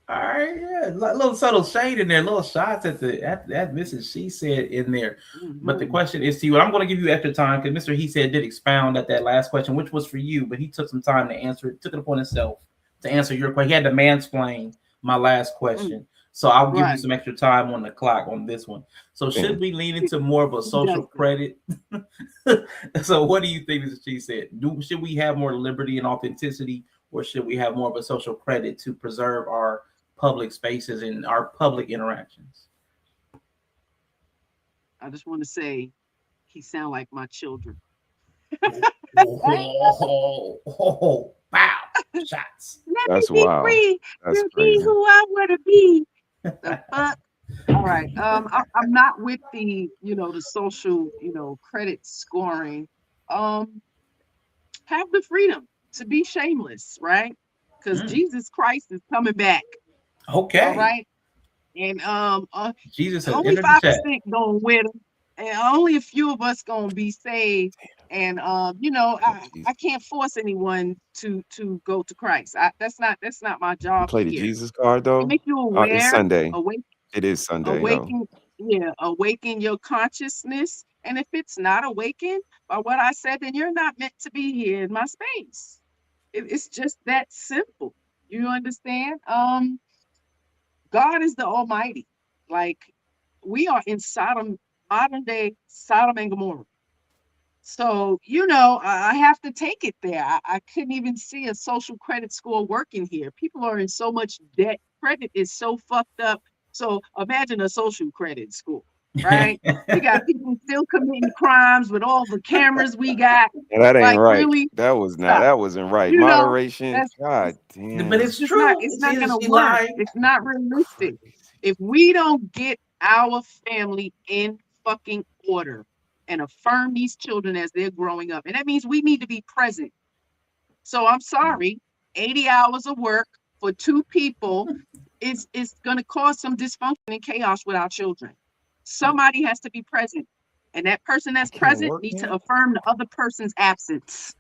All right, yeah, little subtle shade in there, little shots at Mrs. She said in there. But the
Mhm.
question is to you, and I'm going to give you extra time because Mr. He said did expound at that last question, which was for you, but he took some time to answer it, took it upon himself to answer your question. He had to mansplain my last
Mm.
question, so I'll give you
Right.
some extra time on the clock on this one. So should
Damn.
we lean
He
into more of a
he does
social
it.
credit? So what do you think, Mrs. She said? Should we have more liberty and authenticity, or should we have more of a social credit to preserve our public spaces and our public interactions?
I just want to say he sound like my children.
Oh, wow. Shots.
Let me
That's
be
wild.
free
That's
to be
crazy.
who I want to be. The fuck? All right. I'm not with the social, credit scoring. Um, have the freedom to be shameless, right? Because
Mm,
Jesus Christ is coming back. All
okay.
right. And
Jesus has
only
entered the chat.
5% going with him, and only a few of us gonna be saved. And I can't force anyone to go to Christ. That's not my
You
job
play the
here.
Jesus card
To
though?
make you
It's
aware,
Sunday.
awake,
It is Sunday though.
awaken, yeah, awaken your consciousness. And if it's not awakened by what I said, then you're not meant to be here in my space. It's just that simple. You understand? God is the Almighty. Like, we are in Sodom, modern day Sodom and Gomorrah. So, I have to take it there. I couldn't even see a social credit score working here. People are in so much debt. Credit is so fucked up. So imagine a social credit score, right? We got people still committing crimes with all the cameras we got.
Yeah, that ain't
Like,
right.
really?
That
Stop.
wasn't right.
You know,
Moderation.
that's
God
But
damn.
it's
just not
true.
it's not
Jesus,
gonna
he
work.
lied.
It's not realistic.
Crazy.
If we don't get our family in fucking order and affirm these children as they're growing up, and that means we need to be present. So I'm sorry, 80 hours of work for two people is gonna cause some dysfunction and chaos with our children. Somebody has to be present. And that person
I
that's
can't
present
work
needs to
now.
affirm the other person's absence.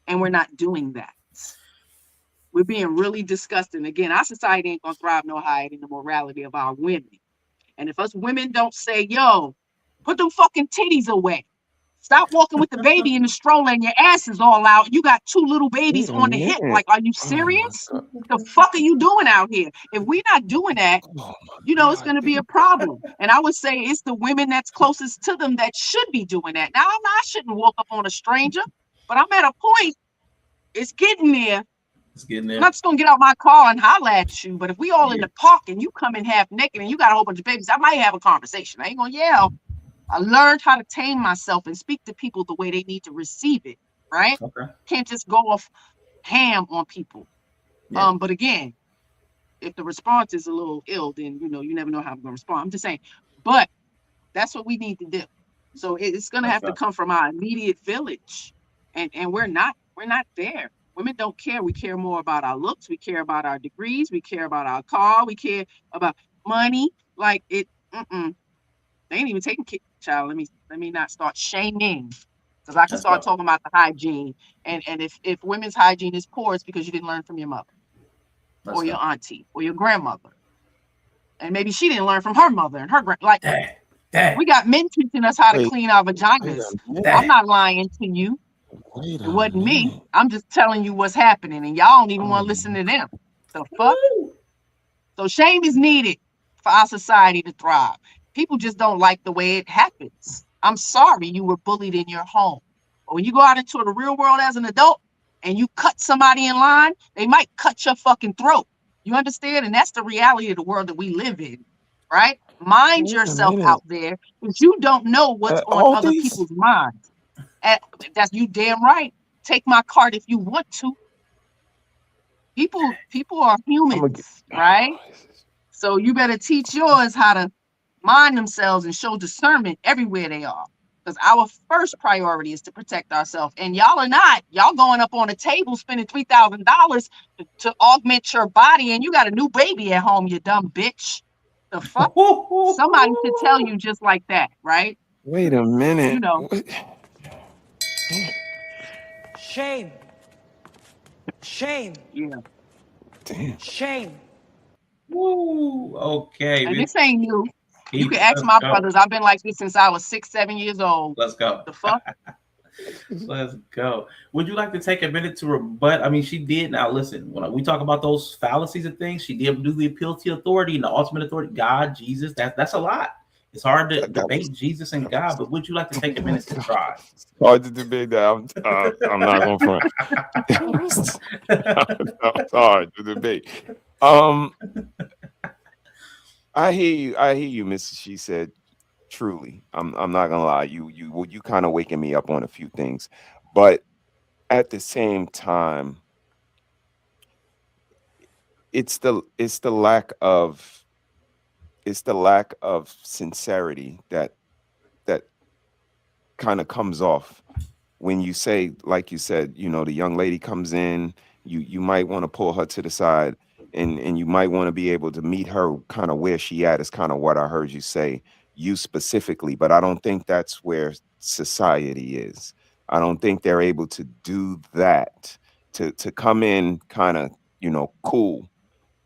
And we're not doing that. We're being really disgusting. Again, our society ain't gonna thrive no higher than the morality of our women. And if us women don't say, yo, put them fucking titties away. Stop walking with the baby in the stroller and your ass is all out. You got two little
Wait
babies
a
on the hip.
minute.
Like, are you
Oh my
serious?
god.
The fuck are you doing out here? If we're not doing that,
Oh my
it's
god.
going to be a problem. And I would say it's the women that's closest to them that should be doing that. Now, I shouldn't walk up on a stranger, but I'm at a point, it's getting there.
It's getting
I'm
there.
not just gonna get out my car and holler at you, but if we all in
Yeah.
the park and you come in half naked and you got a whole bunch of babies, I might have a conversation. I ain't gonna yell. I learned how to tame myself and speak to people the way they need to receive it, right?
Okay.
Can't just go off ham on people.
Yeah.
But again, if the response is a little ill, then you never know how I'm gonna respond. I'm just saying, But that's what we need to do. So it's going to have to
That's
come from our immediate village, and we're not there. Women don't care. We care more about our looks. We care about our degrees. We care about our car. We care about money. Like it. They ain't even taking child. Let me not start shaming, because I can
Let's
start
go.
talking about the hygiene. And if women's hygiene is poor, it's because you didn't learn from your mother
Let's
or your
go.
auntie or your grandmother, and maybe she didn't learn from her mother and her like.
Dad.
We got men teaching us how to
Wait,
clean our
wait
vaginas.
a minute.
I'm
Dad.
not lying to you.
Wait
It
a
wasn't me.
minute.
I'm just telling you what's happening, and y'all don't even want to listen
Um,
to them. The fuck?
Woo.
So shame is needed for our society to thrive. People just don't like the way it happens. I'm sorry you were bullied in your home. But when you go out into the real world as an adult and you cut somebody in line, they might cut your fucking throat. You understand? And that's the reality of the world that we live in, right? Mind
wait a
yourself
minute.
out there, because you don't know what's on
All
other
these.
people's minds. And that's you damn right. Take my card if you want to. People are
I'm gonna get.
humans, right? So you better teach yours how to mind themselves and show discernment everywhere they are. Because our first priority is to protect ourselves. And y'all are not. Y'all going up on a table spending $3,000 to augment your body, and you got a new baby at home, you dumb bitch. The fuck? Somebody should tell you just like that, right?
Wait a
You
minute.
know,
Shame. Shame.
yeah.
Damn.
Shame.
Woo. Okay.
And this ain't new. You can ask
Let's
my
go.
brothers. I've been like this since I was 6, 7 years old.
Let's go.
The fuck?
Let's go. Would you like to take a minute to rebut? I mean, she did. Now, listen, when we talk about those fallacies and things, she did do the appeal to authority and the ultimate authority, God, Jesus. That's a lot. It's hard to
That was
debate Jesus and God, but would you like to take a minute to try?
hard to debate that. I'm not going front. It's hard to debate. I hear you. I hear you, Mrs. She said. Truly, I'm not gonna lie. You kind of waking me up on a few things, but at the same time, it's the lack of sincerity that kind of comes off when you say, like you said, the young lady comes in, you might want to pull her to the side, and you might want to be able to meet her kind of where she at, is kind of what I heard you say, you specifically. But I don't think that's where society is. I don't think they're able to do that, to come in kind of, cool,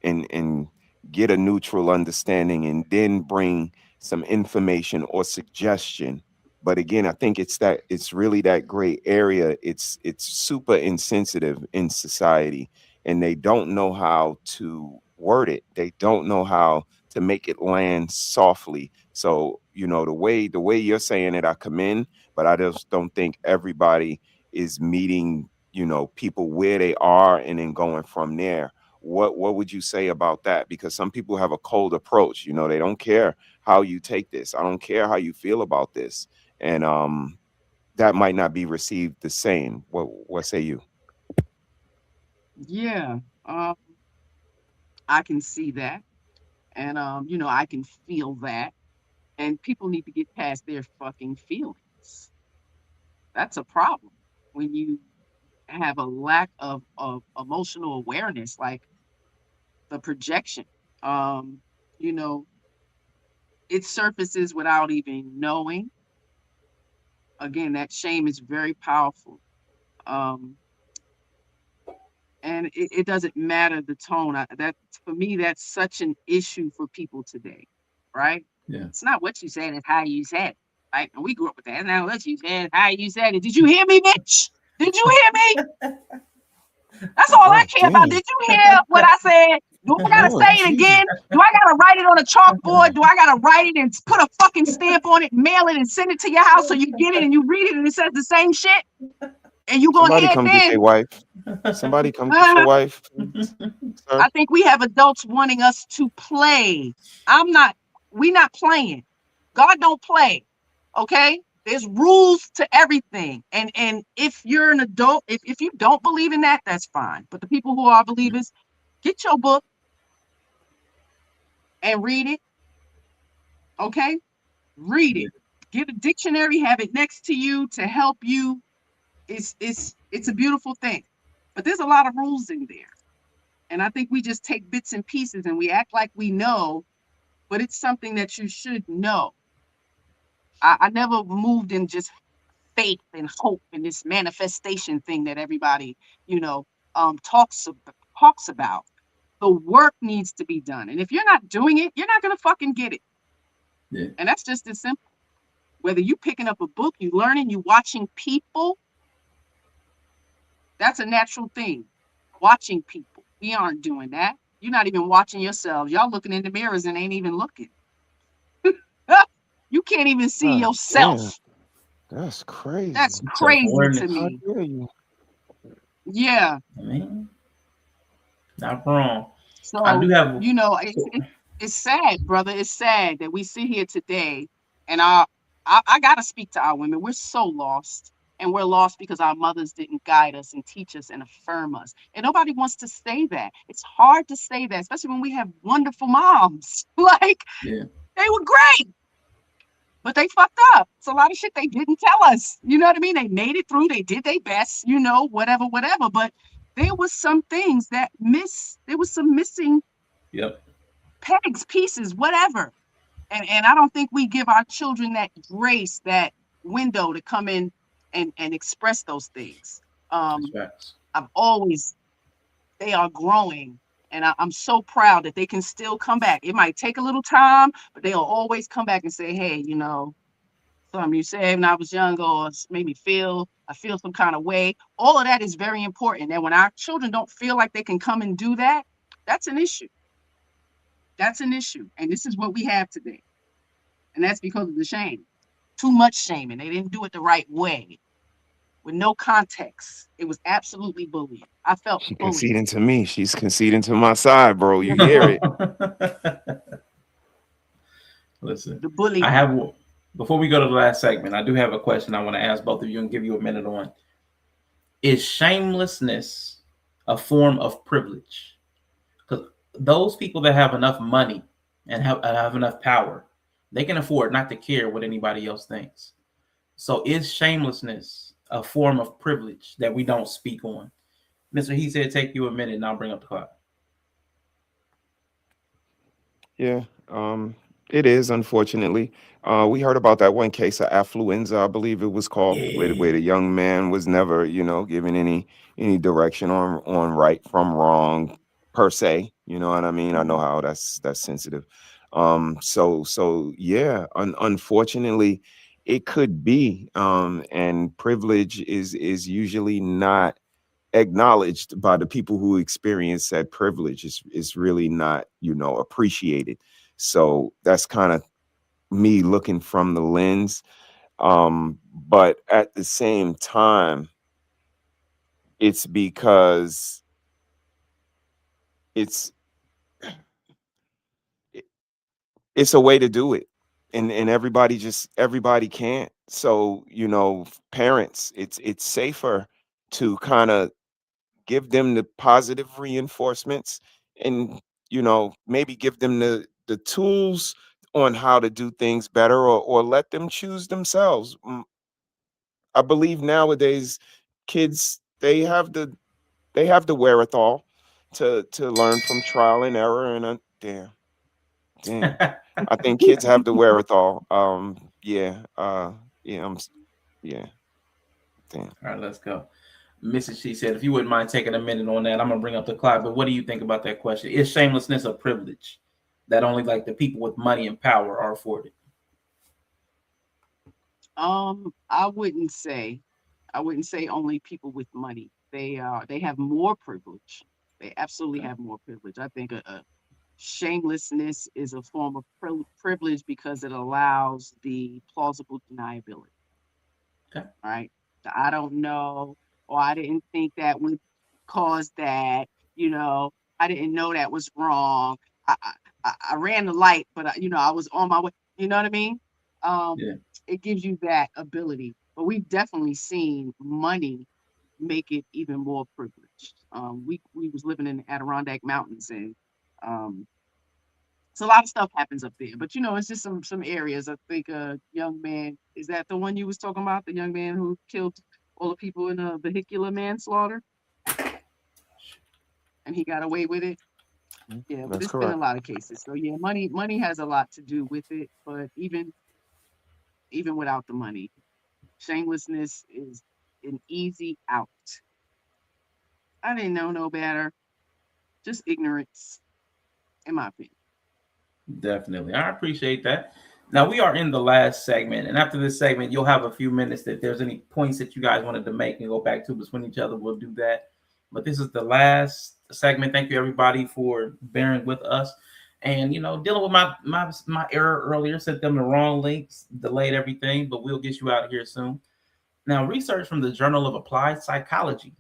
and get a neutral understanding, and then bring some information or suggestion. But again, I think it's really that gray area. It's super insensitive in society, and they don't know how to word it. They don't know how to make it land softly. So, the way you're saying it, I commend, but I just don't think everybody is meeting, people where they are and then going from there. What would you say about that? Because some people have a cold approach. They don't care how you take this. I don't care how you feel about this, and that might not be received the same. What say you?
Yeah. I can see that. And I can feel that. And people need to get past their fucking feelings. That's a problem when you have a lack of emotional awareness, like the projection. Um, you know, it surfaces without even knowing. Again, that shame is very powerful. Um, and it doesn't matter the tone. That for me, that's such an issue for people today, right?
Yeah.
It's not what you said, it's how you said it. Right? And we grew up with that. It's not what you said, how you said it. Did you hear me, bitch? Did you hear me? That's all I
God
care about.
damn.
Did you hear what I said? Do I gotta
Lord
say it
Jesus.
again? Do I gotta write it on a chalkboard? Do I gotta write it and put a fucking stamp on it, mail it, and send it to your house so you get it and you read it and it says the same shit? And you gonna
Somebody
hear it
come get
then?
their wife. Somebody come get your wife, sir.
I think we have adults wanting us to play. We not playing. God don't play. Okay? There's rules to everything. And if you're an adult, if you don't believe in that, that's fine. But the people who are believers, get your book and read it. Okay? Read
Yeah.
it. Get a dictionary, have it next to you to help you. It's a beautiful thing. But there's a lot of rules in there. And I think we just take bits and pieces and we act like we know, but it's something that you should know. I never moved in just faith and hope and this manifestation thing that everybody, you know, talks about. The work needs to be done. And if you're not doing it, you're not gonna fucking get it.
Yeah.
And that's just as simple. Whether you picking up a book, you learning, you watching people, that's a natural thing. Watching people. We aren't doing that. You're not even watching yourselves. Y'all looking in the mirrors and ain't even looking. You can't even see
God damn,
yourself.
that's
That's
crazy.
Self
crazy to
awareness.
How
me.
dare you?
Yeah.
I mean, not wrong. I do
So,
have.
you know,
So,
it's sad, brother. It's sad that we sit here today and I gotta speak to our women. We're so lost. And we're lost because our mothers didn't guide us and teach us and affirm us. And nobody wants to say that. It's hard to say that, especially when we have wonderful moms. Like
yeah.
they were great, but they fucked up. It's a lot of shit they didn't tell us. You know what I mean? They made it through, they did their best, you know, whatever, whatever. But there was some things that there was some missing
Yep.
pegs, pieces, whatever. And I don't think we give our children that grace, that window to come in and express those things.
That's
Um,
facts.
I've always, they are growing. And I'm so proud that they can still come back. It might take a little time, but they'll always come back and say, hey, you know, something you said when I was younger, or it's made me I feel some kind of way. All of that is very important. And when our children don't feel like they can come and do that, that's an issue. That's an issue. And this is what we have today. And that's because of the shame. Too much shaming. They didn't do it the right way with no context. It was absolutely bullying. I felt
She
bullied.
conceding to me. She's conceding to my side, bro. You hear it?
Listen,
The
I
bullying.
have before we go to the last segment, I do have a question I want to ask both of you and give you a minute on. Is shamelessness a form of privilege? Because those people that have enough money and have enough power, they can afford not to care what anybody else thinks. So is shamelessness a form of privilege that we don't speak on? Mr. He said, take you a minute and I'll bring up the clock.
Yeah, it is, unfortunately. We heard about that one case of affluenza, I believe it was called, where
Yeah.
the young man was never, given any direction on right from wrong per se. You know what I mean? I know
Mhm.
how that's sensitive. So yeah, unfortunately, it could be. And privilege is usually not acknowledged by the people who experience that privilege. Is really not appreciated. So that's kind of me looking from the lens. But at the same time, it's because it's it- it's a way to do it, and everybody can't. So parents, it's safer to kind of give them the positive reinforcements, and maybe give them the tools on how to do things better, or let them choose themselves. I believe nowadays kids, they have the wherewithal to learn from trial and error, and damn, I think kids have the wherewithal. Yeah, yeah, yeah, damn.
All right, let's go. Mrs. She said, if you wouldn't mind taking a minute on that, I'm gonna bring up the clock. But what do you think about that question? Is shamelessness a privilege that only like the people with money and power are afforded?
I wouldn't say. I wouldn't say only people with money. They have more privilege. They absolutely
Okay.
have more privilege. I think a shamelessness is a form of privilege because it allows the plausible deniability.
Okay.
Right? I don't know, or I didn't think that would cause that. You know, I didn't know that was wrong. I I ran the light, but I was on my way. You know what I mean?
Yeah.
It gives you that ability. But we've definitely seen money make it even more privileged. We was living in the Adirondack Mountains, and um, So a lot of stuff happens up there. But it's just some areas. I think a young man, is that the one you was talking about? The young man who killed all the people in a vehicular manslaughter, and he got away with it. Yeah, but
That's
it's been a
correct.
lot of cases. So yeah, money has a lot to do with it. But even without the money, shamelessness is an easy out. I didn't know no better. Just ignorance, in my opinion.
Definitely. I appreciate that. Now we are in the last segment, and after this segment, you'll have a few minutes that there's any points that you guys wanted to make and go back to between each other. We'll do that. But this is the last segment. Thank you everybody for bearing with us. And dealing with my error earlier, sent them the wrong links, delayed everything, but we'll get you out here soon. Now, research from the Journal of Applied Psychology,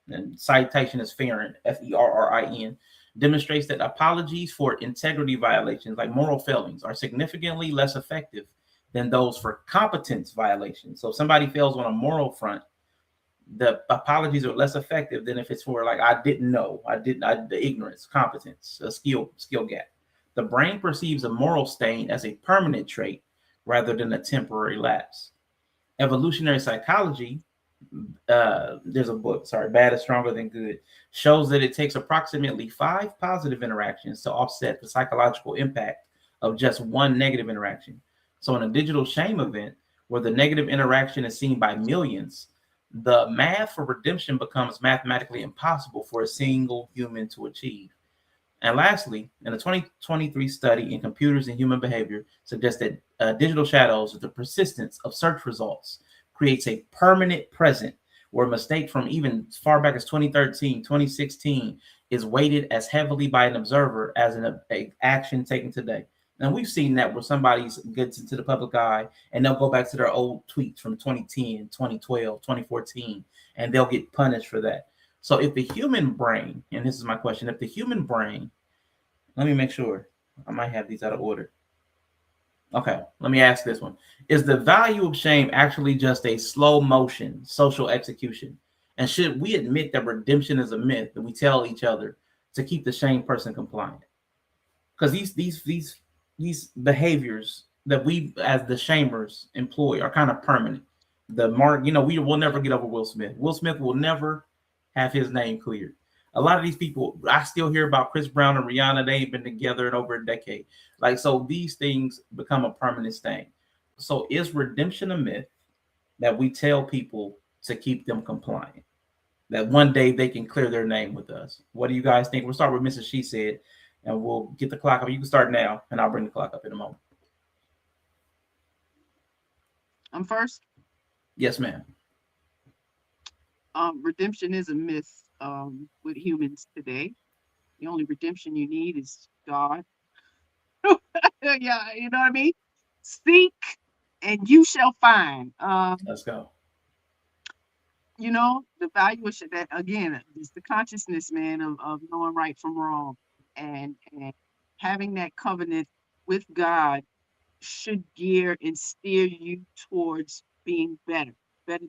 and citation is Ferrin, Ferrin, demonstrates that apologies for integrity violations, like moral failings, are significantly less effective than those for competence violations. So if somebody fails on a moral front, the apologies are less effective than if it's for like I didn't know, the ignorance, competence, a skill gap. The brain perceives a moral stain as a permanent trait rather than a temporary lapse. Evolutionary psychology, there's a book, sorry, Bad is Stronger Than Good, shows that it takes approximately 5 positive interactions to offset the psychological impact of just one negative interaction. So in a digital shame event where the negative interaction is seen by millions, the math for redemption becomes mathematically impossible for a single human to achieve. And lastly, in a 2023 study in computers and human behavior suggests that digital shadows, the persistence of search results, creates a permanent present where a mistake from even as far back as 2013, 2016 is weighted as heavily by an observer as an action taken today. And we've seen that where somebody gets into the public eye and they'll go back to their old tweets from 2010, 2012, 2014, and they'll get punished for that. So if the human brain, and this is my question, if the human brain, let me make sure, I might have these out of order. Okay, let me ask this one. Is the value of shame actually just a slow motion social execution? And should we admit that redemption is a myth that we tell each other to keep the shame person compliant? Because these behaviors that we as the shamers employ are kind of permanent. The mark, we will never get over Will Smith. Will Smith will never have his name cleared. A lot of these people, I still hear about Chris Brown and Rihanna. They ain't been together in over a decade. Like, so these things become a permanent stain. So is redemption a myth that we tell people to keep them compliant? That one day they can clear their name with us. What do you guys think? We'll start with Mrs. She Said, and we'll get the clock up. You can start now, and I'll bring the clock up in a moment.
I'm first.
Yes, ma'am.
Redemption is a myth with humans today. The only redemption you need is God. Yeah, you know what I mean? Seek and you shall find.
Let's go.
The value of that again is the consciousness, man, of knowing right from wrong, and having that covenant with God should gear and steer you towards being better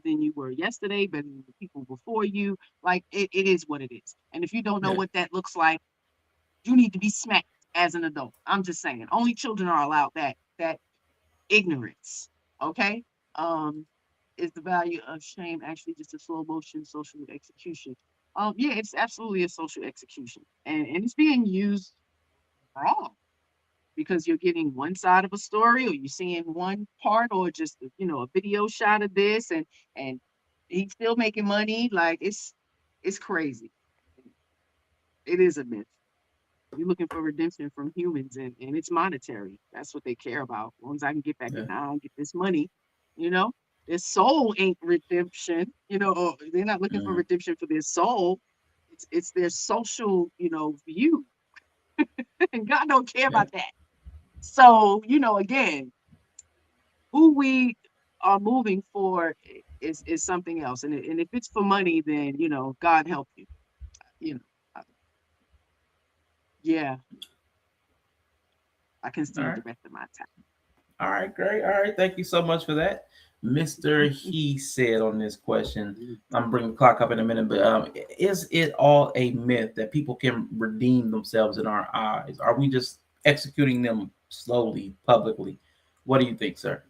than you were yesterday, better than the people before you. Like it is what it is. And if you don't know
Yeah.
what that looks like, you need to be smacked as an adult. I'm just saying. Only children are allowed that ignorance. Okay? Is the value of shame actually just a slow motion social execution? Yeah, it's absolutely a social execution. And it's being used wrong because you're getting one side of a story or you're seeing one part or just a video shot of this and he's still making money. Like it's crazy. It is a myth. You're looking for redemption from humans and it's monetary. That's what they care about. As long as I can get back in
Yeah.
now and get this money, you know, their soul ain't redemption, or they're not looking for
Mhm.
redemption for their soul. It's their social, view. And God don't care
Yeah.
about that. So, again, who we are moving for is something else. And if it's for money, then God help you. You know, uh, yeah, I can
All
see
right.
the rest of my
All right, great. All right, thank you so much for that. Mr. He Said on this question. I'm bringing the clock up in a minute, but is it all a myth that people can redeem themselves in our eyes? Are we just executing them slowly, publicly. What do you think, sir?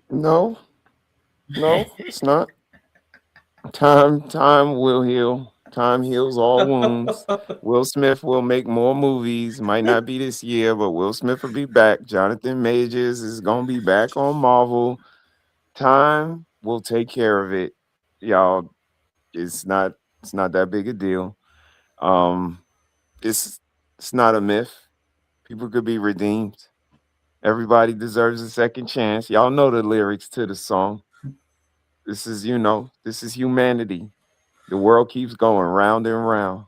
No, no, it's not. Time will heal. Time heals all wounds. Will Smith will make more movies. Might not be this year, but Will Smith will be back. Jonathan Majors is gonna be back on Marvel. Time will take care of it. Y'all, it's not that big a deal. Um, it's it's not a myth. People could be redeemed. Everybody deserves a second chance. Y'all know the lyrics to the song. This is humanity. The world keeps going round and round.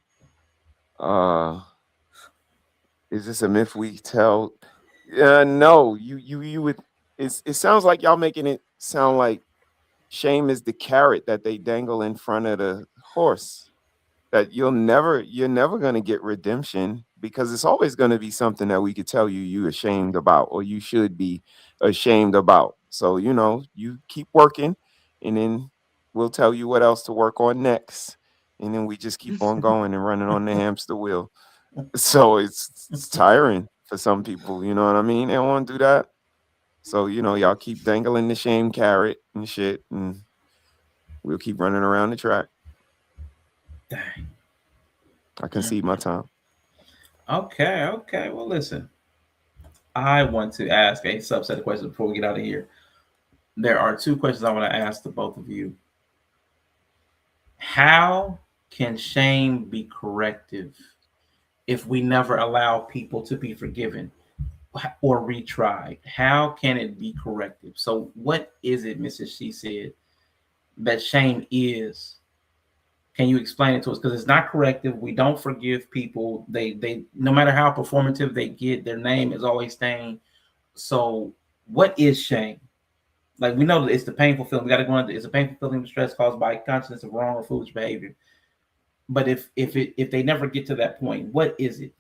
Uh, is this a myth we tell? No. You would. It sounds like y'all making it sound like shame is the carrot that they dangle in front of the horse. That you're never gonna get redemption because it's always gonna be something that we could tell you ashamed about or you should be ashamed about. So you keep working, and then we'll tell you what else to work on next, and then we just keep on going and running on the hamster wheel. So it's tiring for some people. You know what I mean? They don't want to do that. So y'all keep dangling the shame carrot and shit, and we'll keep running around the track.
Dang.
I concede my time.
Okay, okay. Well, listen, I want to ask a subset of questions before we get out of here. There are two questions I want to ask the both of you. How can shame be corrective if we never allow people to be forgiven or retried? How can it be corrective? So, what is it, Mrs. She said, that shame is? Can you explain it to us? Because it's not corrective. We don't forgive people. They no matter how performative they get, their name is always staying. So, what is shame? Like we know that it's the painful feeling. We got to go into it's a painful feeling of stress caused by consciousness of wrong or foolish behavior. But if they never get to that point, what is it?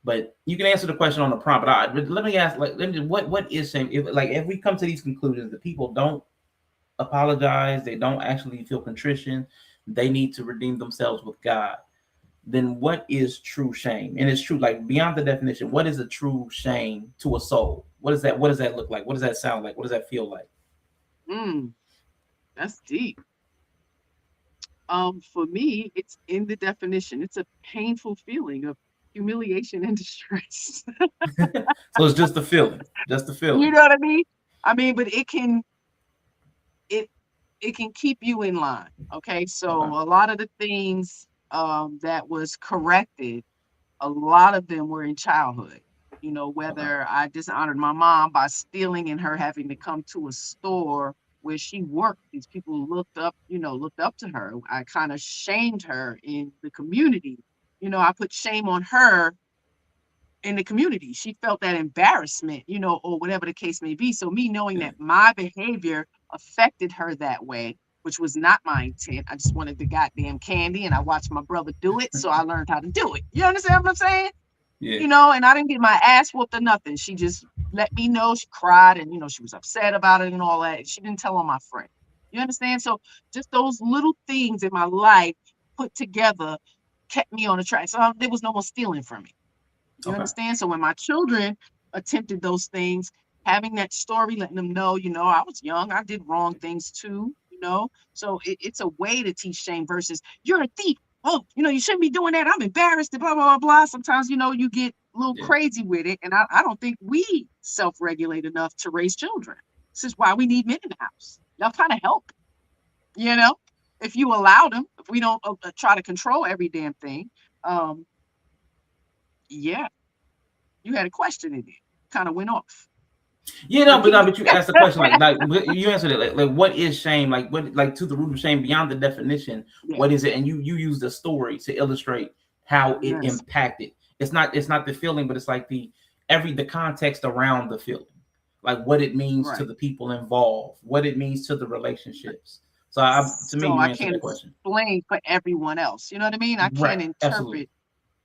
But you can answer the question on the prompt. But let me ask, like, what is shame? If we come to these conclusions that people don't apologize, they don't actually feel contrition, they need to redeem themselves with God. Then what is true shame? And it's true, like beyond the definition. What is a true shame to a soul? What is that? What does that look like? What does that sound like? What does that feel like?
Mm, that's deep. For me, it's in the definition. It's a painful feeling of humiliation and distress.
So it's just the feeling, just the
You
feeling.
know what I mean? I mean, but it it can keep you in line. Okay, so
Okay.
a lot of the things that was corrected, a lot of them were in childhood. You know,
Okay.
whether I dishonored my mom by stealing and her having to come to a store where she worked. These people looked up to her. I kind of shamed her in the community. You know, I put shame on her in the community. She felt that embarrassment, or whatever the case may be. So me knowing
Yeah.
that my behavior affected her that way, which was not my intent. I just wanted the goddamn candy and I watched my brother do it, so I learned how to do it. You understand what I'm saying?
Yeah.
And I didn't get my ass whooped or nothing. She just let me know. She cried and she was upset about it and all that. She didn't tell on my friend. You understand? So just those little things in my life put together kept me on the track. So there was no more stealing from me. You
Okay.
understand? So when my children attempted those things, having that story, letting them know, I was young, I did wrong things too. So it's a way to teach shame versus you're a thief. Oh, you shouldn't be doing that. I'm embarrassed, blah, blah, blah, blah. Sometimes, you get a little
Yeah.
crazy with it. And I don't think we self-regulate enough to raise children. This is why we need men in the house. Y'all kind of help, you know, if you allow them, if we don't try to control every damn thing. Um, yeah, you had a question in it. Kind of went off.
Yeah, no, but
Repeat
no,
it.
but you asked the question like you answered it like what is shame? Like what like to the root of shame beyond the definition,
Yeah.
what is it? And you use the story to illustrate how it
Yes.
impacted. It's not the feeling, but it's like the context around the feeling. Like what it means to
Right.
the people involved, what it means to the relationships. So to me,
So
you
I
answered
can't
that question.
explain for everyone else. You know what I mean? I
Right.
can't
Absolutely.
interpret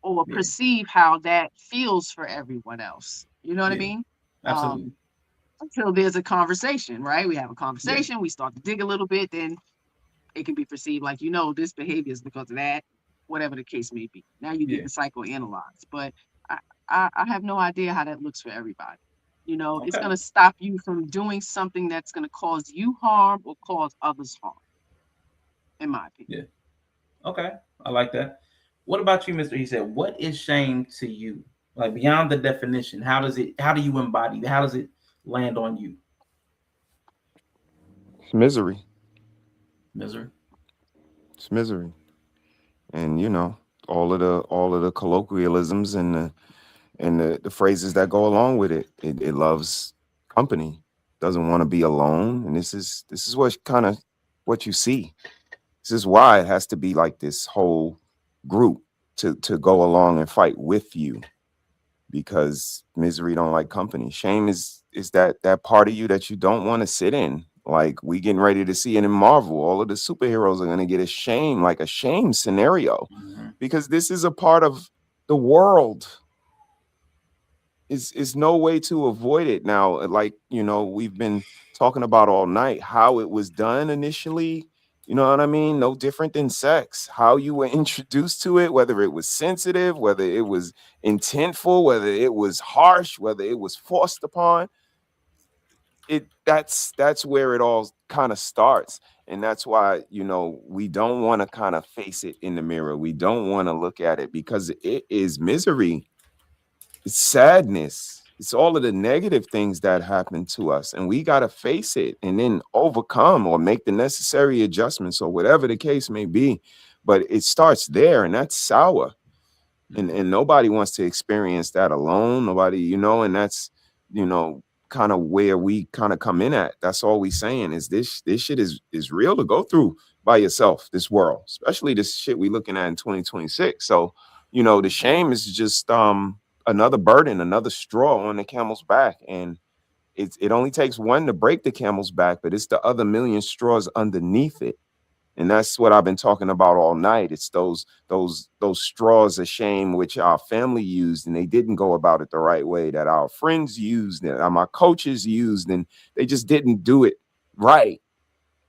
or
Yeah.
perceive how that feels for everyone else. You know what I
Yeah.
mean?
Absolutely.
Um, until there's a conversation, right? We have a
Yeah.
conversation, we start to dig a little bit, then it can be perceived like, this behavior is because of that, whatever the case may be. Now you're
Yeah.
getting psychoanalyzed. But I have no idea how that looks for everybody. You know, it's
Okay.
going to stop you from doing something that's going to cause you harm or cause others harm, in my opinion.
Yeah. Okay. I like that. What about you, Mr. He said, what is shame to you? Like beyond the definition, how do you embody it? How does it land on you?
It's misery.
Misery.
It's misery. And all of the colloquialisms and the phrases that go along with it. It loves company, doesn't want to be alone. And this is what kind of what you see. This is why it has to be like this whole group to go along and fight with you, because misery don't like company. Shame is that part of you that you don't want to sit in. Like we getting ready to see it in Marvel. All of the superheroes are gonna get a shame, like a shame scenario,
Mm-hmm.
because this is a part of the world. Is no way to avoid it now. Like, we've been talking about all night how it was done initially. You know what I mean? No different than sex. How you were introduced to it, whether it was sensitive, whether it was intentful, whether it was harsh, whether it was forced upon. That's where it all kind of starts. And that's why, we don't want to kind of face it in the mirror. We don't want to look at it because it is misery. It's sadness. It's all of the negative things that happen to us. And we got to face it and then overcome or make the necessary adjustments or whatever the case may be. But it starts there, and that's sour. And nobody wants to experience that alone. Nobody, and that's, you know, kind of where we kind of come in at. That's all we saying is this shit is real to go through by yourself, this world, especially this shit we looking at in 2026. So, the shame is just another burden, another straw on the camel's back. And it only takes one to break the camel's back, but it's the other million straws underneath it. And that's what I've been talking about all night. It's those straws of shame which our family used and they didn't go about it the right way, that our friends used and my coaches used, and they just didn't do it right.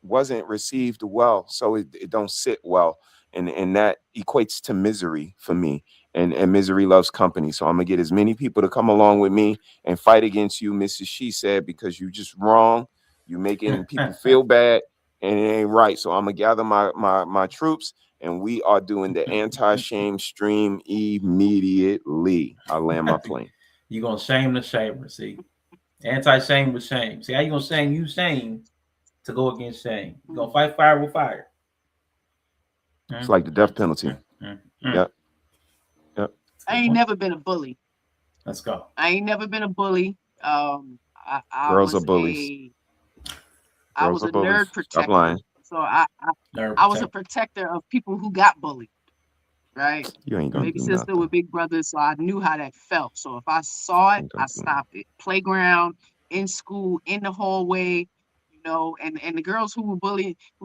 Wasn't received well, so it don't sit well. And that equates to misery for me. And misery loves company. So I'm gonna get as many people to come along with me and fight against you, Mrs. She said, because you just wrong. You making people feel bad and it ain't right. So I'm gonna gather my troops and we are doing the anti-shame stream immediately. I land my plane.
You gonna shame the shamer. See, anti-shame with shame. See how you gonna shame you shame to go against shame. You gonna fight fire with fire.
It's
Mm,
like the
mm,
death penalty.
mm, mm.
Yep. Yep.
I ain't never been a bully.
Let's go.
I ain't never been a bully. I
Girls are
was
bullies.
I
Girls
was
are
a nerd
bullies. Stop
protector.
lying.
So
Nerve
I was a
protect.
protector of people who got bullied, right?
You ain't gonna
Baby
do
sister
nothing.
with big brother, so I knew how that felt. So if I saw it,
Ain't
I
gonna do nothing.
stopped it. Playground, in school, in the hallway, and the girls who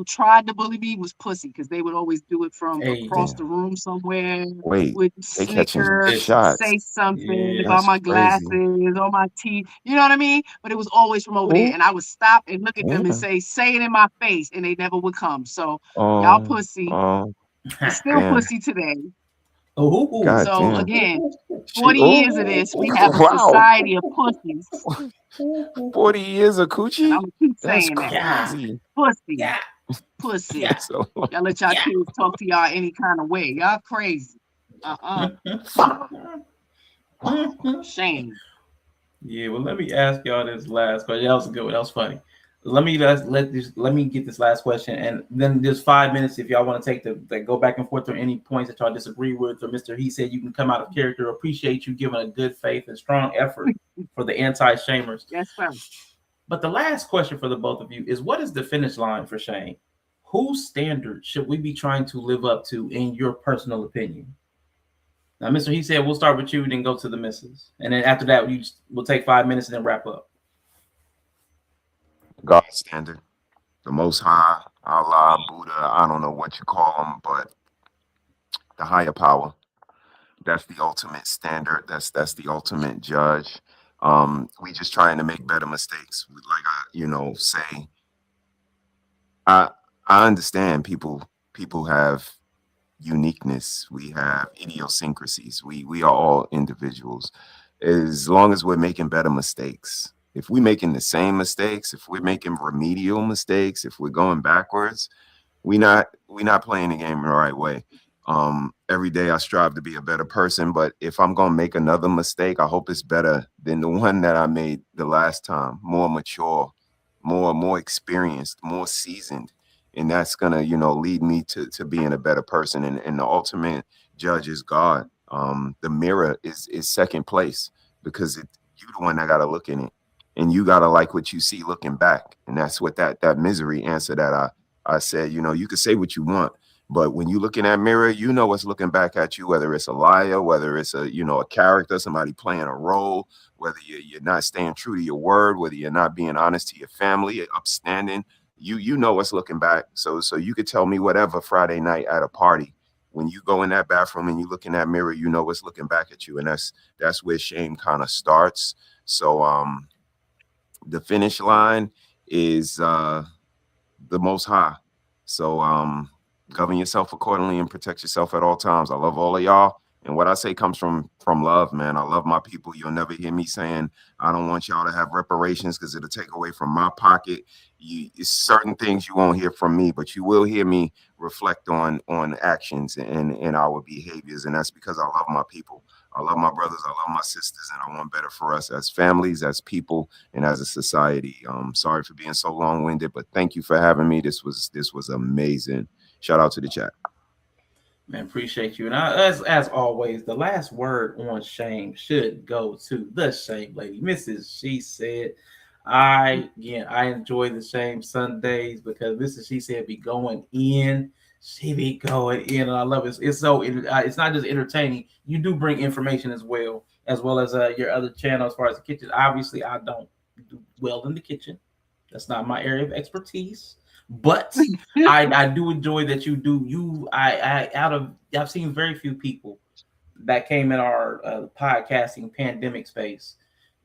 tried to bully me was pussy because they would always do it from
Hey,
across
Damn.
the room somewhere,
Wait,
would
they catching
snicker,
shots.
distance.
say something
Yeah.
about
That's
my
crazy.
glasses, or my teeth, you know what I mean? But it was always from over there.
Who?
And I would stop and look at them and
Yeah.
say it in my face, and they never would come. So y'all
Oh,
pussy.
oh,
It's still
damn.
pussy today.
Oh,
God
So
damn.
again,
She,
40
oh,
years of this, we have a
wow.
society of pussies.
40 years of
And I'm
coochie?
gonna keep
That's
saying that.
yeah,
crazy.
Pussy,
yeah,
pussy.
yeah,
So,
Y'all let y'all
yeah.
kids talk to y'all any kind of way. Y'all crazy. Uh-uh. Shame.
Yeah, well, let me ask y'all this last question. That was a good one. That was funny. Let me get this last question, and then just 5 minutes if y'all want to take the go back and forth or any points that y'all disagree with, or Mr. He said you can come out of character. Appreciate you giving a good faith and strong effort for the anti-shamers.
Yes, sir.
But the last question for the both of you is: what is the finish line for shame? Whose standard should we be trying to live up to, in your personal opinion? Now, Mr. He said we'll start with you, then go to the missus, and then after that we'll take 5 minutes and then wrap up.
God's standard, the Most High, Allah, Buddha, I don't know what you call them, but the higher power. That's the ultimate standard. That's the ultimate judge. We just trying to make better mistakes. Like say, I I understand people have uniqueness, we have idiosyncrasies. We are all individuals. As long as we're making better mistakes. If we're making the same mistakes, if we're making remedial mistakes, if we're going backwards, we not playing the game the right way. Every day I strive to be a better person, but if I'm gonna make another mistake, I hope it's better than the one that I made the last time. More mature, more experienced, more seasoned, and that's gonna lead me to being a better person. And the ultimate judge is God. The mirror is second place because you the one that gotta look in it, and you gotta like what you see looking back, and that's what that misery answer that I said, you could say what you want, but when you look in that mirror, you know what's looking back at you, whether it's a liar, whether it's a character, somebody playing a role, whether you're not staying true to your word, whether you're not being honest to your family, upstanding, you know what's looking back. So you could tell me whatever Friday night at a party. When you go in that bathroom and you look in that mirror, you know what's looking back at you. And that's where shame kind of starts. So the finish line is the most high. So govern yourself accordingly and protect yourself at all times. I love all of y'all. And what I say comes from love, man. I love my people. You'll never hear me saying I don't want y'all to have reparations because it'll take away from my pocket. It's certain things you won't hear from me, but you will hear me reflect on actions and our behaviors. And that's because I love my people. I love my brothers. I love my sisters, and I want better for us as families, as people, and as a society. Sorry for being so long winded, but thank you for having me. This was amazing. Shout out to the chat.
Man, appreciate you. And as always, the last word on shame should go to the shame lady, Mrs. She Said. I enjoy the shame Sundays because Mrs. She Said be going in. She be going in, and I love it. It's not just entertaining. You do bring information as well as your other channel as far as the kitchen. Obviously, I don't do well in the kitchen. That's not my area of expertise. But I do enjoy that you do you I out of I've seen very few people that came in our podcasting pandemic space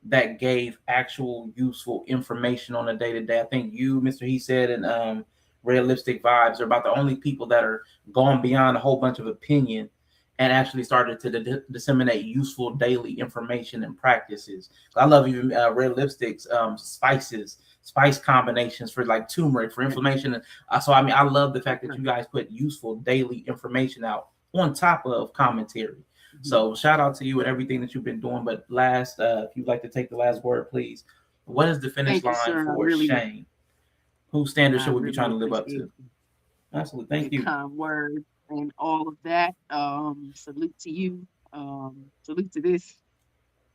that gave actual useful information on a day to day. I think you, Mr. He said, and Red Lipstick Vibes are about the only people that are gone beyond a whole bunch of opinion and actually started to disseminate useful daily information and practices. I love even Red Lipstick's spice combinations for like turmeric for inflammation. And so I mean, I love the fact that you guys put useful daily information out on top of commentary. So shout out to you and everything that you've been doing. But last, if you'd like to take the last word, please. What is the finish
Thank you,
line
sir.
for shame? Whose standards
I
should we be trying
really
to live up
appreciate
to? Absolutely.
your
Thank you.
kind words and all of that. Salute to you. Salute to this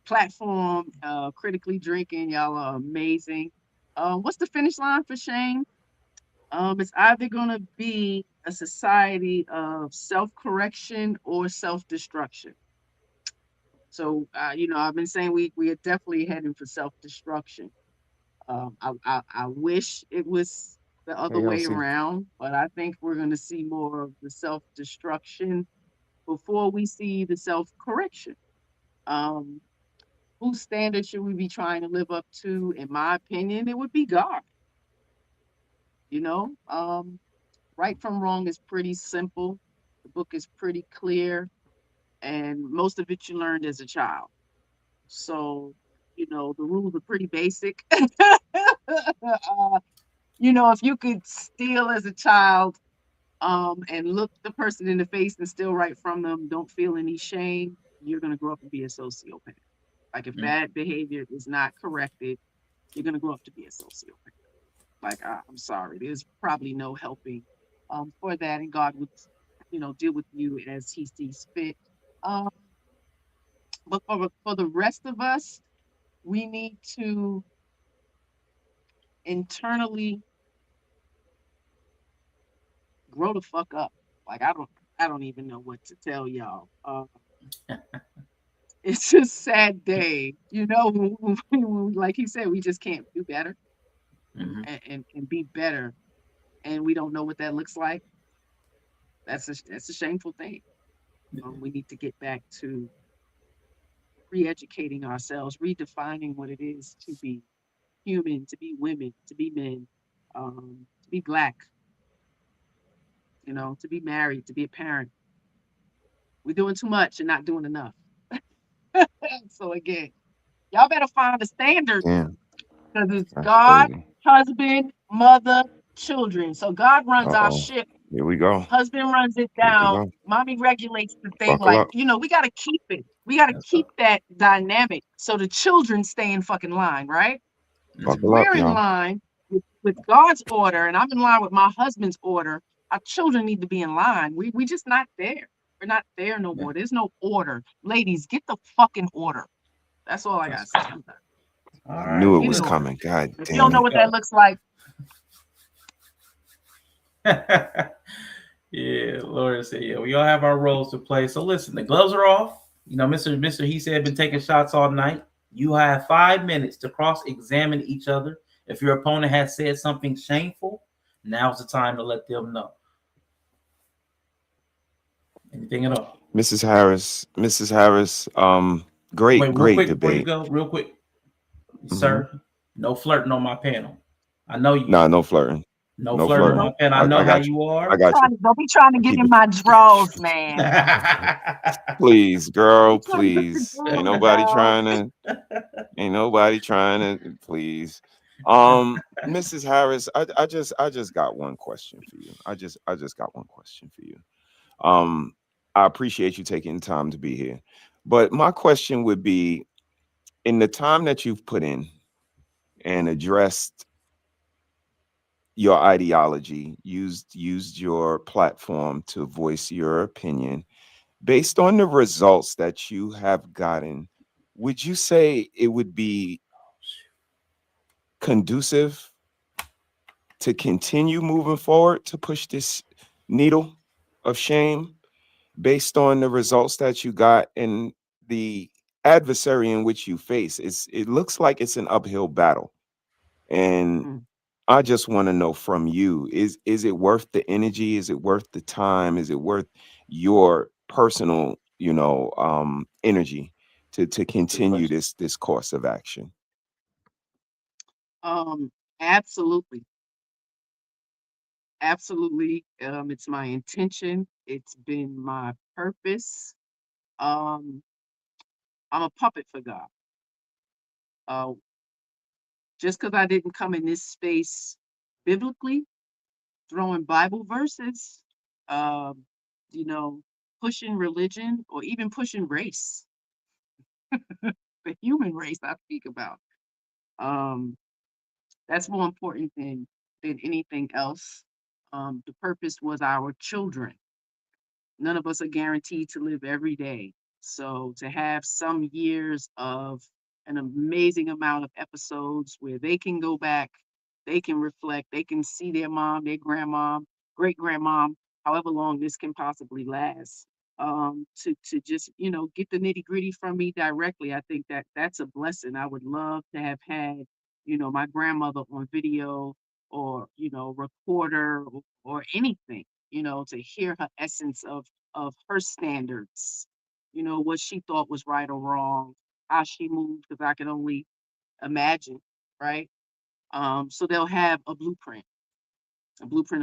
platform. Critically drinking, y'all are amazing. What's the finish line for shame? It's either gonna be a society of self-correction or self-destruction. So, I've been saying we are definitely heading for self-destruction. I wish it was the other
Hey,
way
Elsie.
around, but I think we're going to see more of the self-destruction before we see the self-correction. Um, whose standard should we be trying to live up to? In my opinion, it would be God. You know, right from wrong is pretty simple. The book is pretty clear, and most of it you learned as a child. So, the rules are pretty basic. If you could steal as a child, and look the person in the face and steal right from them, don't feel any shame, you're gonna grow up and be a sociopath. Like if
Mm.
bad behavior is not corrected, you're gonna grow up to be a sociopath. Like I'm sorry, there's probably no helping for that, and God would, deal with you as He sees fit. Um, but for the rest of us, we need to internally grow the fuck up. Like I don't even know what to tell y'all. It's a sad day, like he said, we just can't do better
Hmm.
and be better, and we don't know what that looks like. That's a shameful thing. We need to get back to re-educating ourselves, redefining what it is to be human, to be women, to be men, to be black, to be married, to be a parent. We're doing too much and not doing enough. So again, y'all better find a standard
Damn,
because it's
that's
God,
crazy.
husband, mother, children. So God runs our
Uh-oh.
ship.
Here we go.
Husband runs it
Here we
down.
go.
Mommy regulates the thing.
Buckle
Like,
up.
we got to keep it. We got to
Yes,
keep
sir.
that dynamic so the children stay in fucking line, right? Because if
Mhm.
Buckle up,
we're in
y'all.
line with God's order and I'm in line with my husband's order, our children need to be in line. We just not there. We're not there no
Yeah,
more. There's no order. Ladies, get the fucking order. That's all I gotta
that's
say. I'm done.
all
I
right.
knew it
Get
was
an order.
coming. God
If you
There
don't
damn
know
we
it.
what that
go.
looks like,
Yeah, Laura said, yeah, we all have our roles to play. So listen, the gloves are off. You know, Mr. He said been taking shots all night. You have 5 minutes to cross-examine each other. If your opponent has said something shameful, now's the time to let them know. Anything at all.
Mrs. Harris, great,
Wait, real
great
quick before you
debate.
go, real quick,
Hmm.
sir. No flirting on my panel. I know you.
Nah, no flirting.
No
No
flirting on
flirting.
my
nope.
panel. I
I
know how
got you.
you
I
are.
got you.
Don't be trying to get
Keep
in
it.
my drawers, man.
Please,
Don't be
girl,
trying to get the
please.
drawers out.
Ain't nobody trying to please. Mrs. Harris, I just got one question for you. I just got one question for you. Um, I appreciate you taking the time to be here. But my question would be, in the time that you've put in and addressed your ideology, used your platform to voice your opinion, based on the results that you have gotten, would you say it would be conducive to continue moving forward to push this needle of shame based on the results that you got and the adversary in which you face? It looks like it's an uphill battle. And
Mm.
I just want to know from you, is it worth the energy? Is it worth the time? Is it worth your personal, energy to
Good
continue
question.
this course of action?
Absolutely. Absolutely. It's my intention. It's been my purpose. Um, I'm a puppet for God. Uh, just because I didn't come in this space biblically, throwing Bible verses, um, you know, pushing religion or even pushing race, the human race I speak about. Um, that's more important than anything else. The purpose was our children. None of us are guaranteed to live every day. So to have some years of an amazing amount of episodes where they can go back, they can reflect, they can see their mom, their grandma, great grandmom, however long this can possibly last. To just get the nitty gritty from me directly, I think that's a blessing. I would love to have had my grandmother on video or recorder or anything to hear her essence of her standards, what she thought was right or wrong, how she moved, because I can only imagine, right? So they'll have a blueprint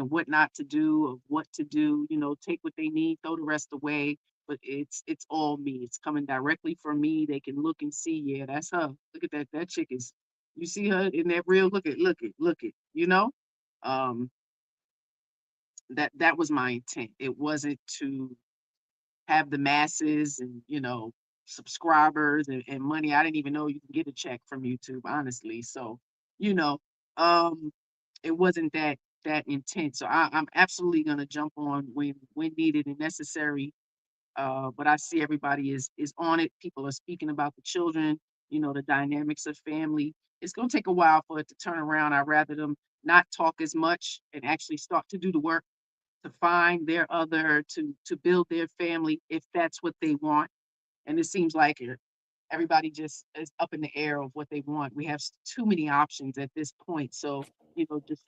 of what not to do, of what to do, take what they need, throw the rest away. But it's all me. It's coming directly from me. They can look and see, yeah, that's her. Look at that. That chick is, you see her in that reel? Look at. Um, that was my intent. It wasn't to have the masses and subscribers and money. I didn't even know you can get a check from YouTube, honestly. So you know um it wasn't that intense. So I'm absolutely going to jump on when needed and necessary. But I see everybody is on it. People are speaking about the children, the dynamics of family. It's going to take a while for it to turn around. I'd rather them not talk as much and actually start to do the work to find their other, to build their family if that's what they want. And it seems like everybody just is up in the air of what they want. We have too many options at this point. So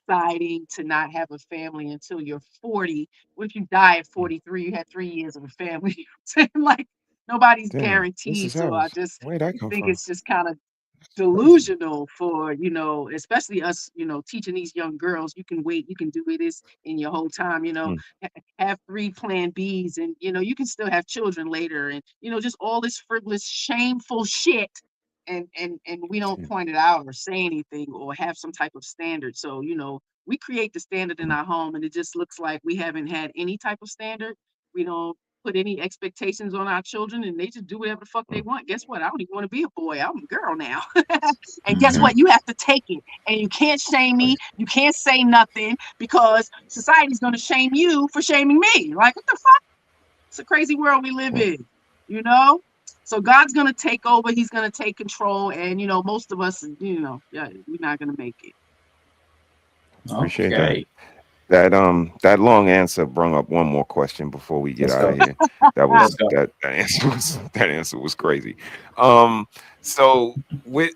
deciding to not have a family until you're 40. What if you die at 43? You had 3 years of a family. Like nobody's
Damn,
guaranteed.
Mrs.
So I
Harris,
just
where'd that come
think
from?
it's just kind of delusional for, you know, especially us, you know, teaching these young girls, you can wait, you can do this in your whole time, you know,
Mm.
have 3 plan Bs, and you know, you can still have children later, and you know, just all this frivolous, shameful shit. And we don't point it out or say anything or have some type of standard. So, you know, we create the standard in our home, and it just looks like we haven't had any type of standard. We don't put any expectations on our children, and they just do whatever the fuck they want. Guess what? I don't even want to be a boy. I'm a girl now. And guess
Mhm.
what? You have to take it. And you can't shame me. You can't say nothing because society's going to shame you for shaming me. Like, what the fuck? It's a crazy world we live in, you know? So God's going to take over. He's going to take control. And, you know, most of us, you know, yeah, we're not going to make it.
Appreciate that.
Okay.
That long answer brung up one more question before we get
Let's
out
go.
of here. That
Let's
was
go.
that answer was crazy. So with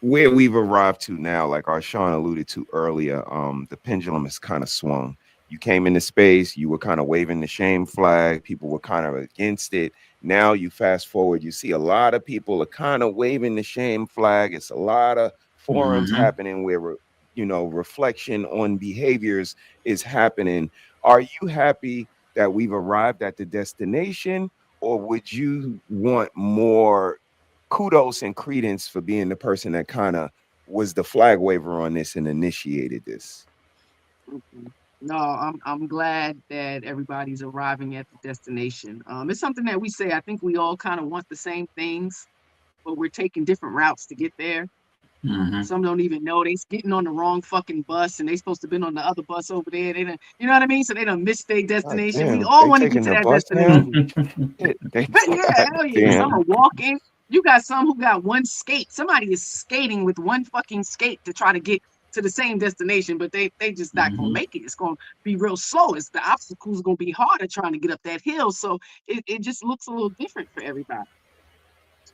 where we've arrived to now, like Arshawn alluded to earlier, the pendulum has kind of swung. You came into space, you were kind of waving the shame flag, people were kind of against it. Now you fast forward, you see a lot of people are kind of waving the shame flag. It's a lot of forums
Mhm.
happening where reflection on behaviors is happening. Are you happy that we've arrived at the destination, or would you want more kudos and credence for being the person that kind of was the flag waver on this and initiated this?
No, I'm glad that everybody's arriving at the destination. It's something that we say. I think we all kind of want the same things, but we're taking different routes to get there.
Mhm.
Some don't even know they're getting on the wrong fucking bus, and they supposed to been on the other bus over there. They don't, you know what I mean? So they don't miss their
God
destination. We
damn,
all
they
want to get
taking
to
the
that
bus now.
destination.
They,
Yeah,
God
hell yeah. Some
damn.
are walking. You got some who got one skate. Somebody is skating with one fucking skate to try to get to the same destination, but they just not gonna
Mhm.
make it. It's gonna be real slow. It's the obstacles gonna be harder trying to get up that hill. So it just looks a little different for everybody.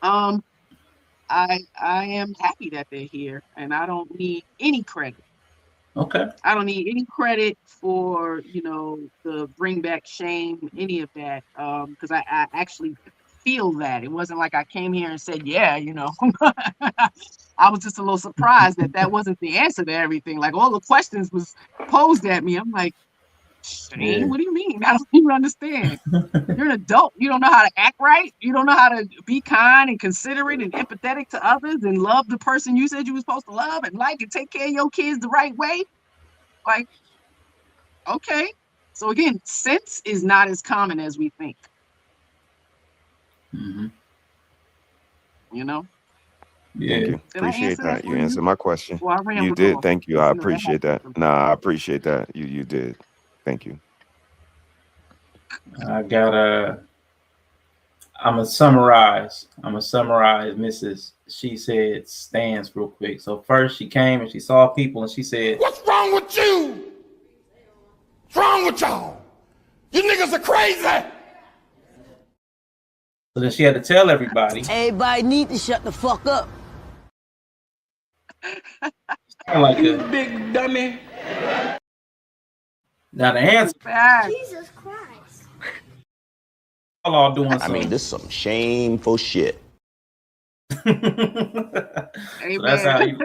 Um, I am happy that they're here, and I don't need any credit.
Okay.
I don't need any credit for, you know, the bring back shame, any of that, because I actually feel that. It wasn't like I came here and said, yeah, you know. I was just a little surprised that that wasn't the answer to everything. Like all the questions was posed at me. I'm like,
Yeah.
shame? What do you mean? I don't even understand. You're an adult. You don't know how to act right. You don't know how to be kind and considerate and empathetic to others and love the person you said you were supposed to love and like and take care of your kids the right way. Like, okay. So again, sense is not as common as we think,
Mhm.
you know?
Thank
Yeah.
you.
Did I
Appreciate
answer that
that. You
for you?
answered my question.
Well, I
You
rambled
did.
off
Thank you.
because
I
you know that
appreciate
happens
that.
sometimes.
Nah, I appreciate that. You did. Thank you.
I gotta. I'm gonna summarize. Mrs. She said stands real quick. So first she came and she saw people and she said,
What's wrong with you? What's wrong with y'all? You niggas are crazy.
so then she had to tell everybody.
Everybody need to shut the fuck up.
Sound like
You
a,
big dummy.
now the answer,
Fact.
Jesus Christ.
y'all all doing
I mean,
some.
this is some shameful shit.
So that's
Amen.
how you.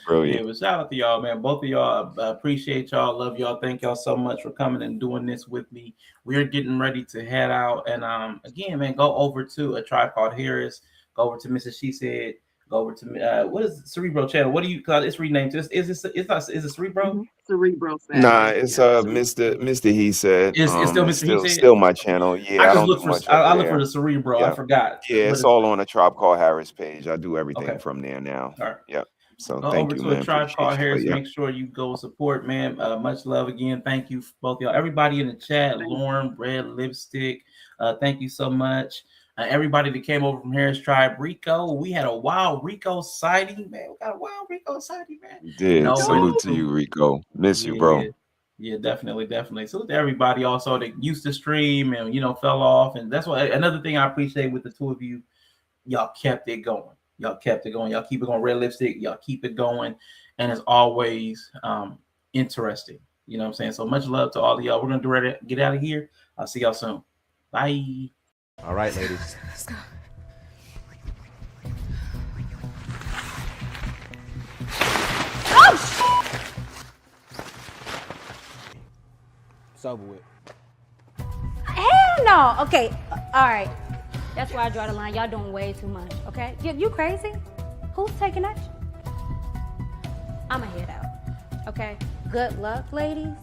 Brilliant.
Yeah, but shout out to y'all, man. Both of y'all, appreciate y'all, love y'all. Thank y'all so much for coming and doing this with me. We're getting ready to head out, and again, man, go over to A Tribe Called Harris. Go over to Mrs. She Said. Go over to what is Cerebro channel? What do you call it? It's renamed. Is it Cerebro?
Cerebral
Nah,
Savage.
it's
Yeah.
Mr. He Said.
It's still
It's
Mr. He Said.
still my channel.
I
Yeah, I
just
don't
look
do
for
much
I,
over
I look for
there.
the Cerebro. I
Yeah.
forgot.
Yeah,
But
it's all on A Tribe Called Harris page. I do everything
okay.
from there now.
All right.
Yep. So
Go
thank
over
you,
to A
man.
Tribe Called
Appreciate you. But
Harris.
yeah,
Make sure you go support, man. Much love again. Thank you, both y'all. Everybody in the chat,
Thank
Lauren, Red Lipstick. Thank you so much. Everybody that came over from Harris Tribe, Rico. We had a wild Rico sighting, man. We got a wild Rico sighting, man.
you did.
No, but
Salute to you, Rico. Miss you, bro.
yeah, definitely. So to everybody also that used to stream and fell off, and that's why another thing I appreciate with the two of you, y'all kept it going. Y'all keep it going. Red Lipstick, y'all keep it going, and it's always interesting. You know what I'm saying? So much love to all of y'all. We're gonna get out of here. I'll see y'all soon. Bye.
All right, ladies.
Let's go. It's over with.
Hell no. Okay, all right. That's why I draw the line. Y'all doing way too much, okay? You crazy? Who's taking action? I'ma head out, okay? Good luck, ladies.